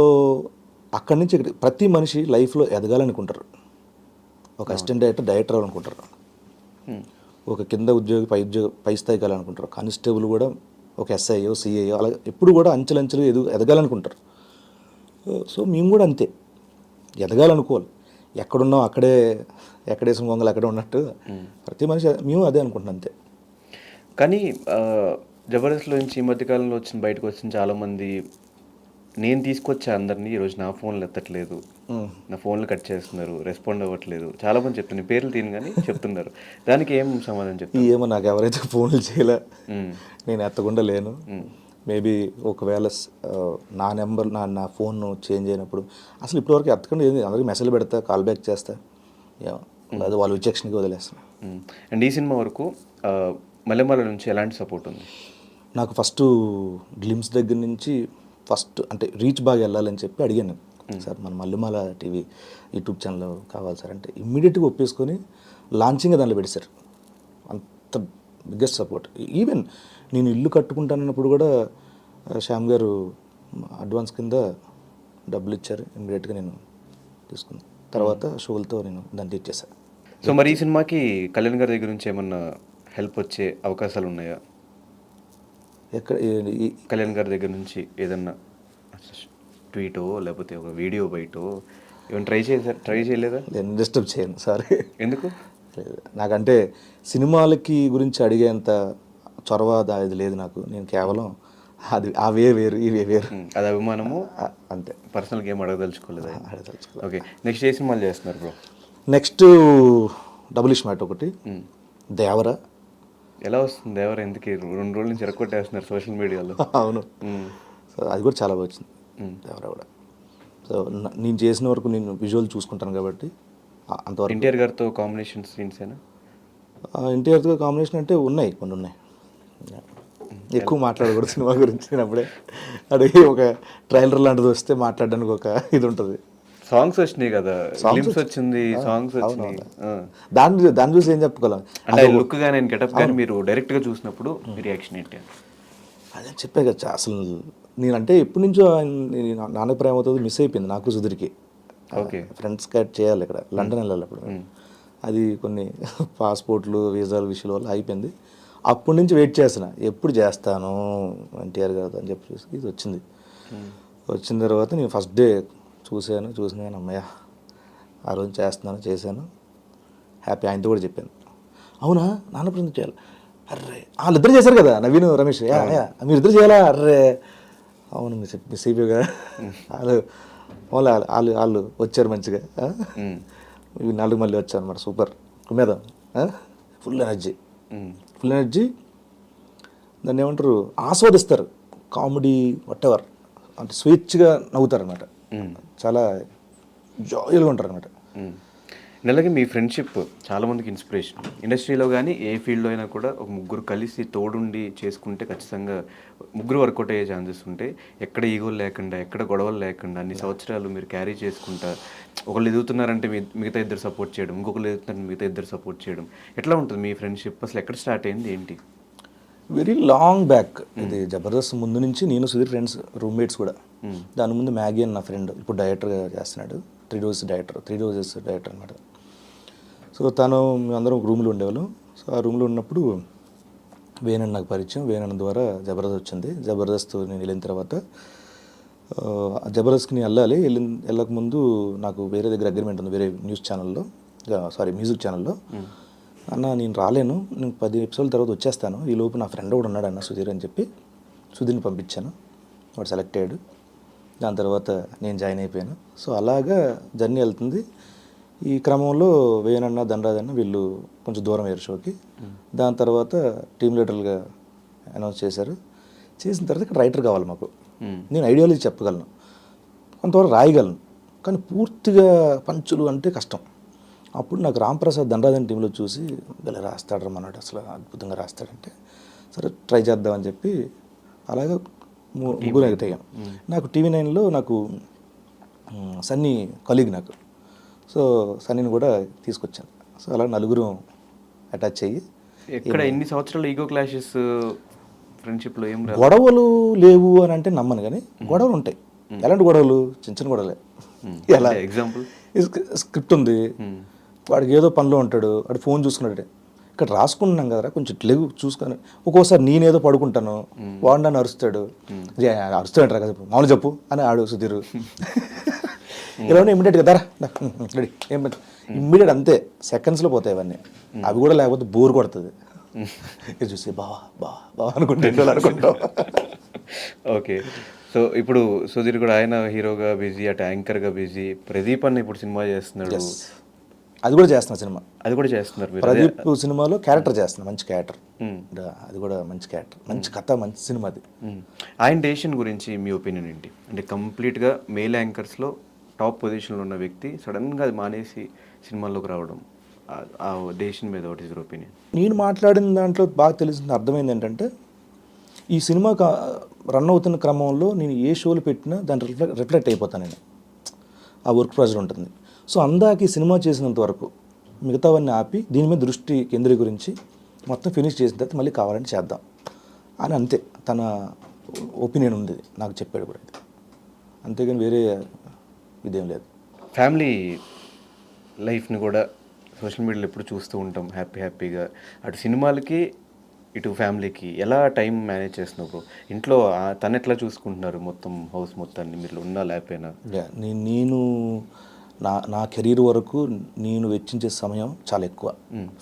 S2: అక్కడి నుంచి ఇక్కడ ప్రతి మనిషి లైఫ్లో ఎదగాలనుకుంటారు. ఒక అసిస్టెంట్ డైరెక్టర్ అవ్వాలనుకుంటారు, ఒక కింద ఉద్యోగి పై స్థాయికి వెళ్ళాలనుకుంటారు, కానిస్టేబుల్ కూడా ఒక ఎస్ఐయో సిఐయో అలా ఎప్పుడు కూడా అంచెలంచెలు ఎదగాలనుకుంటారు. సో మేము కూడా అంతే ఎదగాలనుకోవాలి. ఎక్కడున్నాం ఎక్కడేసిన గొంగలు అక్కడే ఉన్నట్టు ప్రతి మనిషి మేము అదే అనుకుంటున్నాం అంతే.
S1: కానీ జబర్దస్త్లో నుంచి ఈ మధ్యకాలంలో బయటకు వచ్చిన చాలామంది, నేను తీసుకొచ్చా అందరినీ, ఈరోజు నా ఫోన్లు ఎత్తట్లేదు, నా ఫోన్లు కట్ చేస్తున్నారు, రెస్పాండ్ అవ్వట్లేదు, చాలామంది చెప్తున్నారు, పేర్లు తీను కానీ చెప్తున్నారు. దానికి ఏం సమాధానం చెప్తారు?
S2: ఏమో నాకు ఎవరైతే ఫోన్లు చేయలే, నేను ఎత్తకుండా లేను. మేబీ ఒకవేళ నా నెంబర్ నా ఫోన్ చేంజ్ అయినప్పుడు అసలు ఇప్పటివరకు ఎత్తకుండా ఏంది, అందరికీ మెసేజ్ పెడతా, కాల్ బ్యాక్ చేస్తా, అది వాళ్ళ విచక్షణకి వదిలేస్తాను.
S1: అండ్ ఈ సినిమా వరకు మల్లెమాల నుంచి ఎలాంటి సపోర్ట్ ఉంది?
S2: నాకు ఫస్ట్ గ్లిమ్స్ దగ్గర నుంచి ఫస్ట్ అంటే రీచ్ బాగా వెళ్ళాలని చెప్పి అడిగాను నేను, సార్ మన మల్లెమాల టీవీ యూట్యూబ్ ఛానల్ కావాలి సార్ అంటే, ఇమ్మీడియట్గా ఒప్పేసుకొని లాంచింగ్ దాంట్లో పెట్టారు. అంత బిగ్గెస్ట్ సపోర్ట్. ఈవెన్ నేను ఇల్లు కట్టుకుంటానన్నప్పుడు కూడా శ్యామ్ గారు అడ్వాన్స్ కింద డబ్బులు ఇచ్చారు, ఇమ్మీడియట్గా నేను తీసుకున్నాను. తర్వాత షోలతో నేను దాన్ని తీర్చేశాను.
S1: సో మరి ఈ సినిమాకి కళ్యాణ్ గారి దగ్గర నుంచి ఏమన్నా హెల్ప్ వచ్చే అవకాశాలు ఉన్నాయా?
S2: ఎక్కడ
S1: కళ్యాణ్ గారి దగ్గర నుంచి ఏదన్నా ట్వీటో లేకపోతే ఒక వీడియో బయటో ఏమైనా ట్రై చేయలేదా?
S2: నేను డిస్టర్బ్ చేయను, సారీ.
S1: ఎందుకు?
S2: నాకంటే సినిమాలకి గురించి అడిగేంత చొరవ ఇది లేదు నాకు. నేను కేవలం అది ఆ వే వేరు, ఈ వే వేరు,
S1: అది అభిమానము
S2: అంతే.
S1: పర్సనల్ గేమ్ అడగదలుచుకోలేదు.
S2: అడగదలుచుకోలేదు.
S1: ఓకే, నెక్స్ట్ ఏ సినిమాలు చేస్తున్నారు బ్రో?
S2: నెక్స్ట్ డబుల్ ఇష్మాట్ ఒకటి, దేవర.
S1: ఎలా వస్తుంది దేవర? ఎందుకు 2 రోజుల నుంచి ఎరగొట్టేస్తున్నారు సోషల్ మీడియాలో?
S2: అవును, సో అది కూడా చాలా బాగా వచ్చింది దేవర కూడా. సో నేను చేసిన వరకు నేను విజువల్ చూసుకుంటాను కాబట్టి అంతవరకు.
S1: ఎన్టీఆర్ గారితో కాంబినేషన్ సీన్స్ ఏనా?
S2: ఎన్టీఆర్తో కాంబినేషన్ అంటే ఉన్నాయి, కొన్ని ఉన్నాయి. ఎక్కువ మాట్లాడకూడదు సినిమా గురించి. నేను అప్పుడే అడిగి ఒక ట్రైలర్ లాంటిది వస్తే మాట్లాడడానికి ఒక ఇది ఉంటుంది.
S1: సాంగ్స్ వచ్చినాయి కదా, గ్లిమ్స్ వచ్చింది, సాంగ్స్ వచ్చినాయి.
S2: దాన్ని చూసి ఏం చెప్పగలం
S1: అంటే లుక్ గా నేను గెటప్ కానీ మీరు డైరెక్ట్ గా చూసినప్పుడు మీ రియాక్షన్ ఏంటి?
S2: అదే చెప్పే కదా అసలు. నేనంటే ఎప్పటి నుంచో నాన్న ప్రేమ అవుతుంది మిస్ అయిపోయింది నాకు సుధీర్కి.
S1: ఓకే,
S2: ఫ్రెండ్స్ క్యాట్ చేయాలి ఇక్కడ, లండన్ వెళ్ళాలి అప్పుడు. అది కొన్ని పాస్పోర్ట్లు వీసాల విషయాల వల్ల అయిపోయింది. అప్పటి నుంచి వెయిట్ చేస్తున్నా, ఎప్పుడు చేస్తాను ఎన్టీఆర్ గారు అని చెప్పి చూసి ఇది వచ్చింది. వచ్చిన తర్వాత నేను ఫస్ట్ డే చూసిన అమ్మయ్య ఆ రోజు చేశాను, హ్యాపీ. ఆయనతో కూడా చెప్పాను, అవునా నాన్న ప్రేమ చేయాలి, అర్రే వాళ్ళిద్దరు చేశారు కదా నవీన్ రమేష్, మీరిద్దరు చేయాలా, అర్రే అవును మిస్ అయిపోయాగా. వాళ్ళు వచ్చారు మంచిగా, ఇవి 4 మళ్ళీ వచ్చారు అనమాట. సూపర్ కుమేదం, ఫుల్ ఎనర్జీ. దాన్ని ఏమంటారు, ఆస్వాదిస్తారు, కామెడీ వాటెవర్, అంటే స్వేచ్ఛగా నవ్వుతారు అనమాట, చాలా జాయిల్గా ఉంటారు అనమాట.
S1: నెలకి మీ ఫ్రెండ్షిప్ చాలా మందికి ఇన్స్పిరేషన్. ఇండస్ట్రీలో కానీ ఏ ఫీల్డ్లో అయినా కూడా ఒక ముగ్గురు కలిసి తోడుండి చేసుకుంటే ఖచ్చితంగా ముగ్గురు వర్కౌట్ అయ్యే ఛాన్సెస్ ఉంటాయి. ఎక్కడ ఈగోలు లేకుండా, ఎక్కడ గొడవలు లేకుండా, అన్ని సంవత్సరాలు మీరు క్యారీ చేసుకుంటా, ఒకళ్ళు ఎదుగుతున్నారంటే మిగతా ఇద్దరు సపోర్ట్ చేయడం, ఇంకొకరు ఎదుగుతున్నారంటే మిగతా ఇద్దరు సపోర్ట్ చేయడం, ఎట్లా ఉంటుంది మీ ఫ్రెండ్షిప్? అసలు ఎక్కడ స్టార్ట్ అయింది, ఏంటి?
S2: వెరీ లాంగ్ బ్యాక్ ఇది. జబర్దస్త్ ముందు నుంచి నేను సుధీర్ ఫ్రెండ్స్, రూమ్మేట్స్ కూడా. దాని ముందు మ్యాగీ అని నా ఫ్రెండ్, ఇప్పుడు డైరెక్టర్గా చేస్తున్నాడు, 3 రోజెస్ డైరెక్టర్ అనమాట. సో మేమందరం ఒక రూమ్లో ఉండేవాళ్ళం. సో ఆ రూమ్లో ఉన్నప్పుడు వేణన్ నాకు పరిచయం, వేణన్ ద్వారా జబర్దస్త్ వచ్చింది. జబర్దస్త్ నేను వెళ్ళిన తర్వాత జబర్దస్త్కి నేను వెళ్ళకముందు నాకు వేరే దగ్గర అగ్రిమెంట్ ఉంది, వేరే మ్యూజిక్ ఛానల్లో. అన్న నేను రాలేను, నేను 10 ఎపిసోడ్ల తర్వాత వచ్చేస్తాను, ఈ లోపు నా ఫ్రెండ్ కూడా ఉన్నాడు అన్న సుధీర్ అని చెప్పి సుధీర్ని పంపించాను. వాడు సెలెక్ట్ అయ్యాడు. దాని తర్వాత నేను జాయిన్ అయిపోయాను. సో అలాగా జర్నీ వెళ్తుంది. ఈ క్రమంలో వేణన్న, ధనరాజన్న వీళ్ళు కొంచెం దూరం అయ్యారు షోకి. దాని తర్వాత టీమ్ లీడర్లుగా అనౌన్స్ చేశారు. చేసిన తర్వాత ఇక్కడ రైటర్ కావాలి మాకు. నేను ఐడియాలజీ చెప్పగలను, కొంతవరకు రాయగలను, కానీ పూర్తిగా పంచులు అంటే కష్టం. అప్పుడు నాకు రాంప్రసాద్ ధనరాజన్ టీంలో చూసి ఇలా రాస్తాడు అన్నాడు, అసలు అద్భుతంగా రాస్తాడంటే సరే ట్రై చేద్దామని చెప్పి అలాగా ముగ్గురు ఎగతాం. నాకు TV9లో నాకు సన్నీ కలీగ్ నాకు. సో సన్నీని కూడా తీసుకొచ్చాను. సో అలా నలుగురు అటాచ్ అయ్యి.
S1: ఎక్కడ ఎన్ని సంవత్సరాలు ఈగో క్లాషెస్ ఫ్రెండ్షిప్లో ఏం
S2: గొడవలు లేవు అని అంటే నమ్మను, కానీ గొడవలు ఉంటాయి. ఎలాంటి గొడవలు? చిన్న గొడవలే. ఎలా
S1: ఎగ్జాంపుల్,
S2: స్క్రిప్ట్ ఉంది, వాడికి ఏదో పనిలో ఉంటాడు, వాడు ఫోన్ చూసుకున్నాడు, ఇక్కడ రాసుకుంటున్నాం కదరా కొంచెం లేవు చూసుకొని. ఒక్కోసారి నేనేదో పడుకుంటాను, వాడు నన్ను అరుస్తాడు రా కదా మామూలు చెప్పు అని ఆడు సుధీరు. ఇలా ఇమ్మీడియట్గా ధర రెడీ ఏం ఇమ్మీడియట్, అంతే సెకండ్స్లో పోతాయి అవన్నీ. అవి కూడా లేకపోతే బోర్ కొడుతుంది. ఇది చూసి బావా అనుకుంటాం.
S1: ఓకే, సో ఇప్పుడు సుధీర్ కూడా ఆయన హీరోగా బిజీ, అటు యాంకర్గా బిజీ. ప్రదీప్ అన్న ఇప్పుడు సినిమా చేస్తున్నాడు,
S2: అది కూడా చేస్తున్నా సినిమా.
S1: అది కూడా చేస్తున్నారు మీరు?
S2: ప్రదీప్ సినిమాలో క్యారెక్టర్ చేస్తున్నా, మంచి క్యారెక్టర్. అది కూడా మంచి క్యారెక్టర్, మంచి కథ, మంచి సినిమా అది.
S1: ఆయన డెసిషన్ గురించి మీ ఒపీనియన్ ఏంటి? అంటే కంప్లీట్గా మేల్ యాంకర్స్లో టాప్ పొజిషన్లో ఉన్న వ్యక్తి సడన్గా అది మానేసి సినిమాల్లోకి రావడం, ఆ డెసిషన్ మీద వాట్ ఈస్ యువర్ ఒపీనియన్?
S2: నేను మాట్లాడిన దాంట్లో బాగా తెలిసిన అర్థమైంది ఏంటంటే, ఈ సినిమా రన్ అవుతున్న క్రమంలో నేను ఏ షోలు పెట్టినా దాన్ని రిఫ్లెక్ట్ అయిపోతాను నేను. ఆ వర్క్ ప్రెషర్ ఉంటుంది. సో అందాక ఈ సినిమా చేసినంత వరకు మిగతావన్నీ ఆపి దీని మీద దృష్టి కేంద్రీకరించి మొత్తం ఫినిష్ చేసిన తర్వాత మళ్ళీ కావాలంటే చేద్దాం అని, అంతే తన ఒపీనియన్ ఉంది, నాకు చెప్పాడు కూడా. అంతేగాని వేరే ఇదేం లేదు.
S1: ఫ్యామిలీ లైఫ్ని కూడా సోషల్ మీడియాలో ఎప్పుడు చూస్తూ ఉంటాం హ్యాపీగా. అటు సినిమాలకి ఇటు ఫ్యామిలీకి ఎలా టైం మేనేజ్ చేస్తున్నావు బ్రో? ఇంట్లో తను ఎట్లా చూసుకుంటున్నారు మొత్తం హౌస్ మొత్తాన్ని, మీరు ఉన్నా లేకపోయినా?
S2: నేను నా కెరీర్ వరకు నేను వెచ్చించే సమయం చాలా ఎక్కువ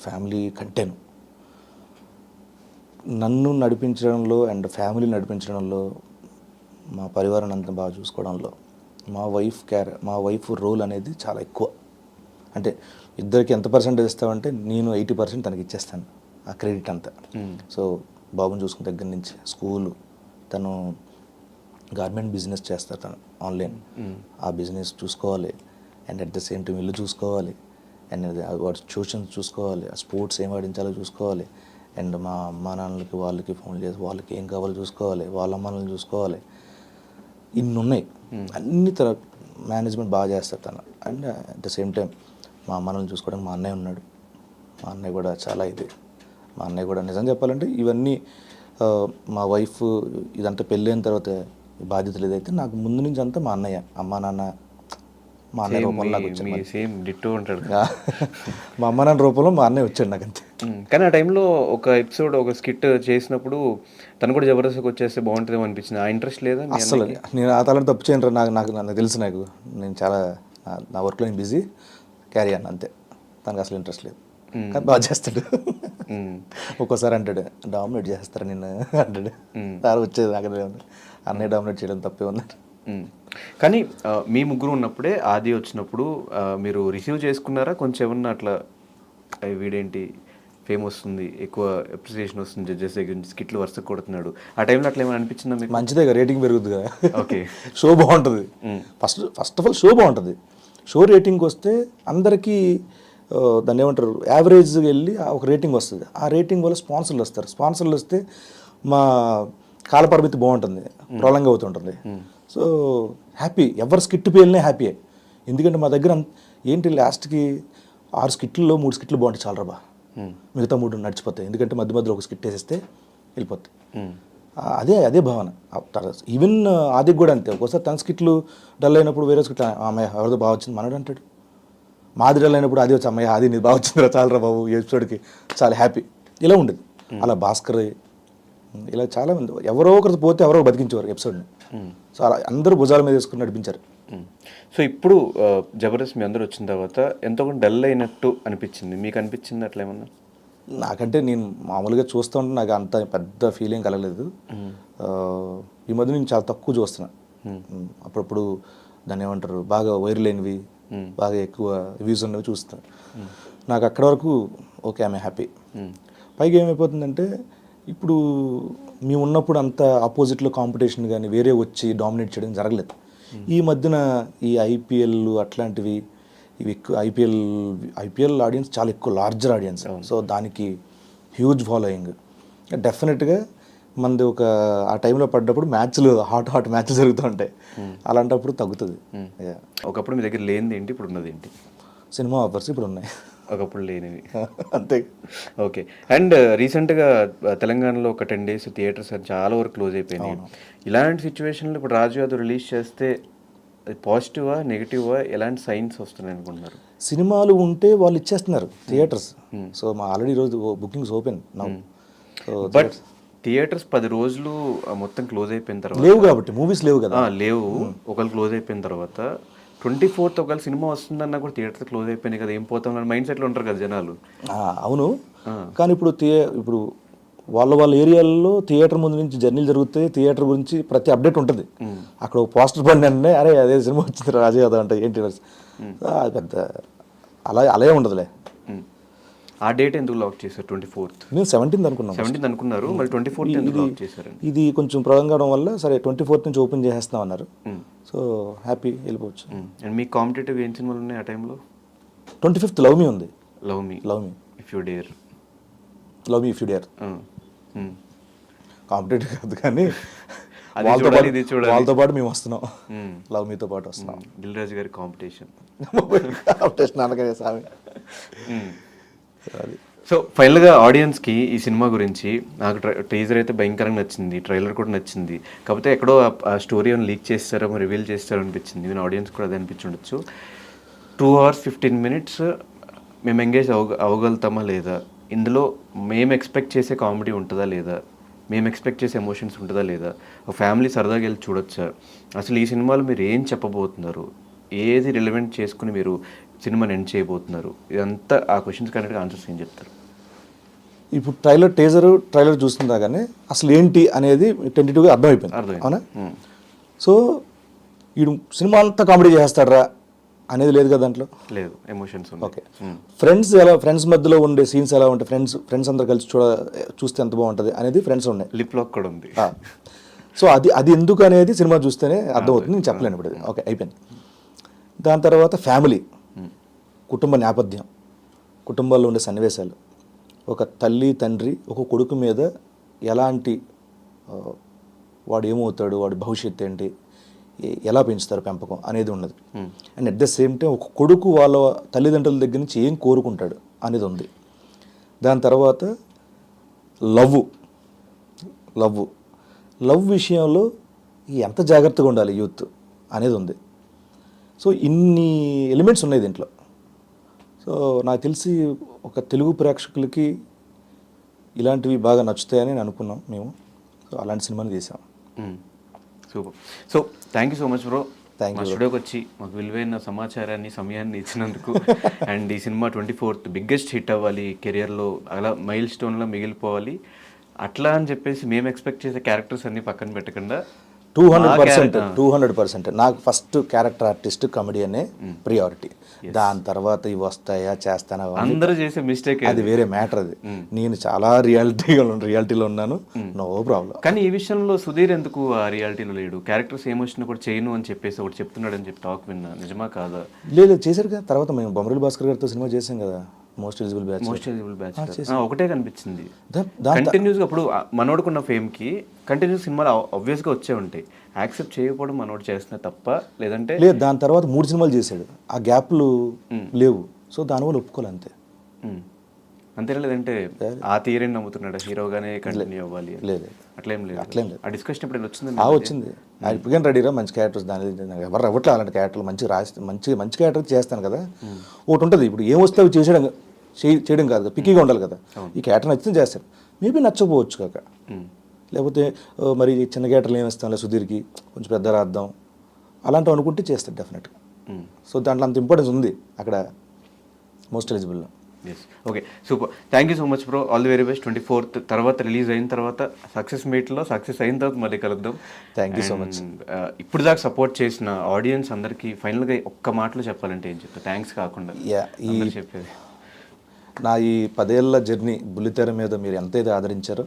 S2: ఫ్యామిలీ కంటేను. నన్ను నడిపించడంలో అండ్ ఫ్యామిలీ నడిపించడంలో, మా పరివారాన్ని అంతా బాగా చూసుకోవడంలో మా వైఫ్ రోల్ అనేది చాలా ఎక్కువ. అంటే ఇద్దరికి ఎంత పర్సెంటేజ్ ఇస్తామంటే నేను 80% తనకి ఇచ్చేస్తాను ఆ క్రెడిట్ అంతా. సో బాబుని చూసుకున్న దగ్గర నుంచి స్కూలు, తను గార్మెంట్ బిజినెస్ చేస్తారు, తను ఆన్లైన్, ఆ బిజినెస్ చూసుకోవాలి. And at the same time ఇల్లు చూసుకోవాలి, అండ్ వాడు ట్యూషన్స్ చూసుకోవాలి, ఆ స్పోర్ట్స్ ఏం ఆడించాలో చూసుకోవాలి, అండ్ మా అమ్మా నాన్నలకి వాళ్ళకి ఫోన్ చేసి వాళ్ళకి ఏం కావాలో చూసుకోవాలి, వాళ్ళ అమ్మ నాన్నలు చూసుకోవాలి. ఇన్ని ఉన్నాయి, అన్ని మేనేజ్మెంట్ బాగా చేస్తారు తను. And at the same time మా అమ్మ నాన్నలు చూసుకోవడానికి మా అన్నయ్య ఉన్నాడు. మా అన్నయ్య కూడా చాలా మా అన్నయ్య కూడా నిజం చెప్పాలంటే ఇవన్నీ మా వైఫ్ ఇదంతా పెళ్ళైన తర్వాత బాధ్యతలు ఏదైతే నాకు ముందు నుంచి అంతా మా అన్నయ్య, అమ్మా నాన్న, మా అన్నయ్య రూపంలో నాకు వచ్చాడు.
S1: సేమ్ డిట్టో ఉంటాడు.
S2: మా అమ్మ నాన్న రూపంలో మా అన్నయ్య వచ్చాడు నాకు అంతే.
S1: కానీ ఆ టైంలో ఒక ఎపిసోడ్, ఒక స్కిట్ చేసినప్పుడు తను కూడా జబర్దస్త్కి వచ్చేస్తే బాగుంటుందేమో అనిపించింది. ఆ ఇంట్రెస్ట్ లేదా?
S2: అసలు నేను ఆ తలని తప్పు చేయను. నాకు తెలుసు, నేను చాలా నా వర్క్లో నేను బిజీ క్యారీ అన్న అంతే. తనకు అసలు ఇంట్రెస్ట్ లేదు, కానీ బాగా చేస్తాడు. ఒక్కోసారి అంటాడు డామినేట్ చేస్తారా నిన్ను అంటాడు. సార్ వచ్చేది నాకు అన్నయ్య డామినేట్ చేయడం తప్పే ఉందంట.
S1: కానీ మీ ముగ్గురు ఉన్నప్పుడే ఆది వచ్చినప్పుడు మీరు రిసీవ్ చేసుకున్నారా? కొంచెం ఏమన్నా అట్లా వీడేంటి ఫేమ్ వస్తుంది, ఎక్కువ అప్రిసియేషన్ వస్తుంది జడ్జెస్ దగ్గర నుంచి, స్కిట్లు వరుస కొడుతున్నాడు, ఆ టైంలో అట్లా ఏమైనా అనిపించిందా మీకు?
S2: మంచిదే కదా, రేటింగ్ పెరుగుతుంది కదా.
S1: ఓకే,
S2: షో బాగుంటుంది. ఫస్ట్ ఆఫ్ ఆల్ షో బాగుంటుంది. షో రేటింగ్ వస్తే అందరికీ దాన్ని ఏమంటారు, యావరేజ్గా వెళ్ళి ఒక రేటింగ్ వస్తుంది. ఆ రేటింగ్ వల్ల స్పాన్సర్లు వస్తారు. స్పాన్సర్లు వస్తే మా కాలపరిమితి బాగుంటుంది, ప్రొలాంగ్ అవుతుంటుంది. సో హ్యాపీ, ఎవరు స్కిట్ పేలినే హ్యాపీయే. ఎందుకంటే మా దగ్గర ఏంటి లాస్ట్కి 6 స్కిట్లలో 3 స్కిట్లు బాగుంటాయి చాలా రా, మిగతా 3 నడిచిపోతాయి. ఎందుకంటే మధ్య మధ్యలో ఒక స్కిట్ వేసేస్తే వెళ్ళిపోతాయి. అదే భావన. ఈవెన్ ఆదికి కూడా అంతే. ఒకసారి తన స్కిట్లు డల్ అయినప్పుడు వేరే స్కిట్లు అమ్మాయి ఎవరిదో బాగా వచ్చింది మనడు అంటాడు. మాది డల్ అయినప్పుడు అది వచ్చి అమ్మాయి అది నీది బాగా వచ్చిందిరా చాలరా బాబు ఈ ఎపిసోడ్కి చాలా హ్యాపీ, ఇలా ఉండేది. అలా భాస్కర్ ఇలా చాలామంది ఎవరో ఒకరు పోతే ఎవరో బతికించేవారు ఎపిసోడ్ని. సో అలా అందరూ భుజాల మీద వేసుకుని నడిపించారు.
S1: సో ఇప్పుడు జబర్దస్త్ మీ అందరూ వచ్చిన తర్వాత ఎంతో కొంత డల్ అయినట్టు అనిపించింది, మీకు అనిపించింది అట్లా ఏమన్నా?
S2: నాకంటే నేను మామూలుగా చూస్తూ ఉంటే నాకు అంత పెద్ద ఫీలింగ్ కలగలేదు. ఈ మధ్య నేను చాలా తక్కువ చూస్తున్నా. అప్పుడప్పుడు దాన్ని ఏమంటారు, బాగా వైరల్ అయినవి, బాగా ఎక్కువ వ్యూస్ ఉన్నవి చూస్తాను. నాకు అక్కడ వరకు ఓకే, ఐఎమ్ హ్యాపీ. పైగా ఏమైపోతుందంటే ఇప్పుడు మేము ఉన్నప్పుడు అంత ఆపోజిట్లో కాంపిటీషన్ కానీ వేరే వచ్చి డామినేట్ చేయడం జరగలేదు. ఈ మధ్యన ఈ ఐపీఎల్ అట్లాంటివి ఇవి ఎక్కువ, ఐపీఎల్ ఆడియన్స్ చాలా ఎక్కువ, లార్జర్ ఆడియన్స్. సో దానికి హ్యూజ్ ఫాలోయింగ్. డెఫినెట్గా మనది ఒక ఆ టైంలో పడ్డప్పుడు మ్యాచ్లు హాట్ మ్యాచ్లు జరుగుతూ ఉంటాయి. అలాంటప్పుడు తగ్గుతుంది.
S1: ఒకప్పుడు మీ దగ్గర లేనిది ఏంటి, ఇప్పుడు ఉన్నది ఏంటి?
S2: సినిమా ఆఫర్స్ ఇప్పుడు ఉన్నాయి,
S1: ఒకప్పుడు లేనివి
S2: అంతే.
S1: ఓకే. అండ్ రీసెంట్గా తెలంగాణలో ఒక 10 days థియేటర్స్ చాలా వరకు క్లోజ్ అయిపోయినాయి. ఇలాంటి సిచ్యువేషన్లో ఇప్పుడు రాజు యాదవ్ రిలీజ్ చేస్తే పాజిటివా నెగిటివా, ఎలాంటి సైన్స్ వస్తున్నాయి అనుకుంటున్నారు?
S2: సినిమాలు ఉంటే వాళ్ళు ఇచ్చేస్తున్నారు థియేటర్స్. సో మా ఆల్రెడీ ఈరోజు bookings open now.
S1: But theatres 10 రోజులు మొత్తం క్లోజ్ అయిపోయిన తర్వాత
S2: లేవు కాబట్టి, మూవీస్ లేవు కదా,
S1: లేవు. ఒకళ్ళు క్లోజ్ అయిపోయిన తర్వాత 24th ఒకవేళ సినిమా వస్తుందన్నా కూడా థియేటర్ క్లోజ్ అయిపోయినాయి కదా, ఏం పోతాం మైండ్ సెట్లో ఉంటారు కదా జనాలు.
S2: అవును, కానీ ఇప్పుడు వాళ్ళ ఏరియాల్లో థియేటర్ ముందు నుంచి జర్నీలు జరుగుతాయి. థియేటర్ గురించి ప్రతి అప్డేట్ ఉంటుంది. అక్కడ ఒక పోస్టర్ పడిన అంటే అరే అదే సినిమా వచ్చింది రాజు యాదవ్ అంటే ఏంటి పెద్ద అలాగే ఉండదులే.
S1: ఆ డేట్ ఎందుకు లాక్ చేశారు? 24th.
S2: మేము 17th అనుకున్నాం.
S1: 17th అనుకున్నారు, మరి 24th ఎందుకు లాక్ చేశారు?
S2: ఇది కొంచెం ప్రొలాంగ్ అవడం వల్ల సరే 24th నుంచి ఓపెన్ చేసేస్తాం అన్నారు. సో హ్యాపీ, వెళ్ళిపోవచ్చు.
S1: అండ్ మీ కాంపిటేటివ్ ఏం సినిమాలు ఉన్నాయి ఆ టైంలో?
S2: 25th లవ్ మీ ఉంది.
S1: Love me if you dare.
S2: Love me if you dare competitive కాదు, కానీ వాళ్ళతో పాటు మేము వస్తున్నాం. లవ్ మీతో పాటు వస్తున్నాం.
S1: దిల్ రాజు గారి కాంపిటీషన్
S2: అనగానే స్వామి.
S1: సో ఫైనల్గా ఆడియన్స్కి ఈ సినిమా గురించి నాకు టీజర్ అయితే భయంకరంగా నచ్చింది, ట్రైలర్ కూడా నచ్చింది. కాకపోతే ఎక్కడో ఆ స్టోరీ అని లీక్ చేస్తారో రివీల్ చేస్తారో అనిపించింది. ఈవెన్ ఆడియన్స్ కూడా అదే అనిపించుండొచ్చు. 2 hours 15 minutes మేము ఎంగేజ్ అవ్వగలుగుతామా లేదా? ఇందులో మేము ఎక్స్పెక్ట్ చేసే కామెడీ ఉంటుందా లేదా, మేము ఎక్స్పెక్ట్ చేసే ఎమోషన్స్ ఉంటుందా లేదా, ఒక ఫ్యామిలీ సరదాగా వెళ్ళి చూడొచ్చా, అసలు ఈ సినిమాలో మీరు ఏం చెప్పబోతున్నారు, ఏది రిలవెంట్ చేసుకుని మీరు సినిమాని ఎండ్ చేయబోతున్నారు, ఇదంతా ఆ క్వశ్చన్స్ కరెక్ట్గా ఆన్సర్స్ ఏం చెప్తారు?
S2: ఇప్పుడు ట్రైలర్ చూస్తుండగానే అసలు ఏంటి అనేది టెంటేటివ్గా అర్థమైపోయింది, అవునా? సో వీడు సినిమా అంతా కామెడీ చేస్తాడరా అనేది లేదు కదా దాంట్లో.
S1: లేదు, ఎమోషన్స్.
S2: ఓకే, ఫ్రెండ్స్ మధ్యలో ఉండే సీన్స్ ఎలా ఉంటాయి, ఫ్రెండ్స్ అందరు కలిసి చూస్తే ఎంత బాగుంటుంది అనేది ఫ్రెండ్స్ ఉన్నాయి.
S1: లిప్ లాక్ కూడా ఉంది.
S2: సో అది ఎందుకు అనేది సినిమా చూస్తేనే అర్థమవుతుంది, నేను చెప్పలేను ఇప్పుడు. ఓకే, అయిపోయింది. దాని తర్వాత ఫ్యామిలీ, కుటుంబ నేపథ్యం, కుటుంబాల్లో ఉండే సన్నివేశాలు, ఒక తల్లి తండ్రి ఒక కొడుకు మీద ఎలాంటి వాడు ఏమవుతాడు, వాడి భవిష్యత్తు ఏంటి, ఎలా పెంచుతారు పెంపకం అనేది ఉన్నది. And at the same time ఒక కొడుకు వాళ్ళ తల్లిదండ్రుల దగ్గర నుంచి ఏం కోరుకుంటాడు అనేది ఉంది. దాని తర్వాత లవ్ విషయంలో ఎంత జాగ్రత్తగా ఉండాలి యూత్ అనేది ఉంది. సో ఇన్ని ఎలిమెంట్స్ ఉన్నాయి దీంట్లో. సో నాకు తెలిసి ఒక తెలుగు ప్రేక్షకులకి ఇలాంటివి బాగా నచ్చుతాయని నేను అనుకున్నాం మేము. సో అలాంటి సినిమాని తీసాం.
S1: Super. So thank you so much bro,
S2: thank
S1: మా
S2: యూ.
S1: స్టూడియోకి వచ్చి మాకు విలువైన సమాచారాన్ని సమయాన్ని ఇచ్చినందుకు. అండ్ ఈ సినిమా 24th బిగ్గెస్ట్ హిట్ అవ్వాలి, కెరియర్లో అలా మైల్ స్టోన్లో మిగిలిపోవాలి అట్లా అని చెప్పేసి మేము ఎక్స్పెక్ట్ చేసే క్యారెక్టర్స్ అన్ని పక్కన పెట్టకుండా
S2: 200% నాకు ఫస్ట్ క్యారెక్టర్ ఆర్టిస్ట్ కమెడీ అనే ప్రియారిటీ. దాని తర్వాత ఇవి వస్తాయా చేస్తానా
S1: అందరూ చేసే మిస్టేక్
S2: అది వేరే మ్యాటర్. అది నేను చాలా రియాలిటీలో ఉన్నాను, నో ప్రాబ్లం.
S1: కానీ ఈ విషయంలో సుధీర్ ఎందుకు ఆ రియాలిటీలో లేడు? క్యారెక్టర్స్ ఏమొచ్చినా కూడా చేయను అని చెప్పేసి ఒకటి చెప్తున్నాడు అని చెప్పి టాక్ విన్నా, నిజమా కాదా?
S2: లేదు, చేశారు కదా. తర్వాత మేము బొమ్మరిల్లు భాస్కర్ గారితో సినిమా చేసాం కదా, మోస్ట్ ఎలిజిబుల్ బ్యాచ్.
S1: ఒకటే కనిపించింది కంటిన్యూస్గా. అప్పుడు మనోడుకున్న ఫేమ్కి కంటిన్యూస్ సినిమాలు ఆబ్వియస్గా వచ్చే ఉంటాయి. యాక్సెప్ట్ చేయకపోవడం మనోడు చేస్తున్నా తప్ప, లేదంటే
S2: లేదు. దాని తర్వాత 3 సినిమాలు చేశాడు, ఆ గ్యాప్లు లేవు. సో దానివల్ల ఒప్పుకోవాలి అంతే.
S1: అంతేనా? లేదంటే ఆ థియరీని నమ్ముతున్నాడు హీరోగానే కంటిన్యూ అవ్వాలి?
S2: లేదు,
S1: అట్లేం లేదు.
S2: ఆ
S1: డిస్కషన్ ఎప్పుడు వచ్చింది?
S2: వచ్చింది. ఆయన ఇప్పటికైనా రెడీరా మంచి క్యారెక్టర్స్. దాని ఎవరు అవ్వట్లేదు అలాంటి క్యారెక్టర్లు. మంచిగా రాసి మంచి క్యారెక్టర్ చేస్తాను కదా. ఒకటి ఉంటుంది, ఇప్పుడు ఏం వస్తే అవి చేయడం కాదు, పిక్కీగా ఉండాలి కదా. ఈ క్యారెక్టర్ నచ్చితే చేస్తాడు, మేబీ నచ్చకపోవచ్చు కాక. లేకపోతే మరి చిన్న క్యారెక్టర్లు ఏమి ఇస్తాం, లేదా సుధీర్కి కొంచెం పెద్ద రాద్దాం అలాంటివి అనుకుంటే చేస్తాడు డెఫినెట్గా. సో దాంట్లో అంత ఇంపార్టెన్స్ ఉంది అక్కడ మోస్ట్ ఎలిజిబుల్లో.
S1: Yes, okay, super. Thank you so much bro, all the very best. 24th తర్వాత రిలీజ్ అయిన తర్వాత సక్సెస్ మీట్లో సక్సెస్ అయిన తర్వాత మళ్ళీ కలుద్దాం.
S2: Thank you so much.
S1: ఇప్పుడు దాకా సపోర్ట్ చేసిన ఆడియన్స్ అందరికీ ఫైనల్గా ఒక్క మాటలో చెప్పాలంటే ఏం చెప్తా, థ్యాంక్స్ కాకుండా చెప్పేది?
S2: నా ఈ 10 ఏళ్ళ జర్నీ బుల్లితెర మీద మీరు ఎంతైతే ఆదరించారో,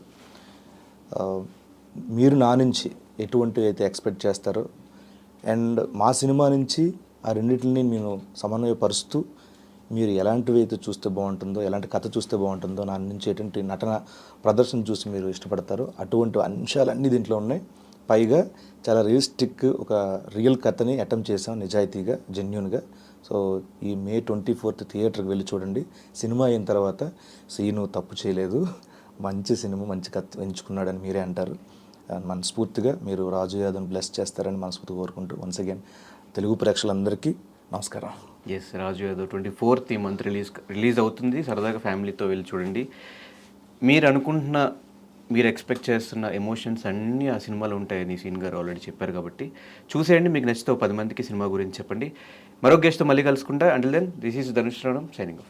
S2: మీరు నా నుంచి ఎటువంటి అయితే ఎక్స్పెక్ట్ చేస్తారో, అండ్ మా సినిమా నుంచి ఆ రెండింటిని నేను సమన్వయపరుస్తూ మీరు ఎలాంటివి అయితే చూస్తే బాగుంటుందో, ఎలాంటి కథ చూస్తే బాగుంటుందో, నా నుంచి ఎటువంటి నటన ప్రదర్శన చూసి మీరు ఇష్టపడతారో అటువంటి అంశాలన్నీ దీంట్లో ఉన్నాయి. పైగా చాలా రియలిస్టిక్, ఒక రియల్ కథని అటెంప్ట్ చేసాం నిజాయితీగా, జెన్యూన్గా. సో ఈ May 24th థియేటర్కి వెళ్ళి చూడండి. సినిమా అయిన తర్వాత సీను తప్పు చేయలేదు, మంచి సినిమా, మంచి కథ ఎంచుకున్నాడని మీరే అంటారు. మనస్ఫూర్తిగా మీరు రాజు యాదవ్ని బ్లెస్ చేస్తారని మనస్ఫూర్తిగా కోరుకుంటూ వన్స్ అగైన్ తెలుగు ప్రేక్షకులందరికీ నమస్కారం.
S1: ఎస్, రాజు యాదవ్ 24th ఈ మంత్ రిలీజ్ అవుతుంది. సరదాగా ఫ్యామిలీతో వెళ్ళి చూడండి. మీరు అనుకుంటున్న, మీరు ఎక్స్పెక్ట్ చేస్తున్న ఎమోషన్స్ అన్నీ ఆ సినిమాలో ఉంటాయని సీన్ గారు ఆల్రెడీ చెప్పారు కాబట్టి చూసేయండి. మీకు నచ్చితే 10 మందికి సినిమా గురించి చెప్పండి. మరో గెస్ట్తో మళ్ళీ కలుసుకుంటా. Until then, this is Dhanush రాణం సైనింగ్ ఆఫ్.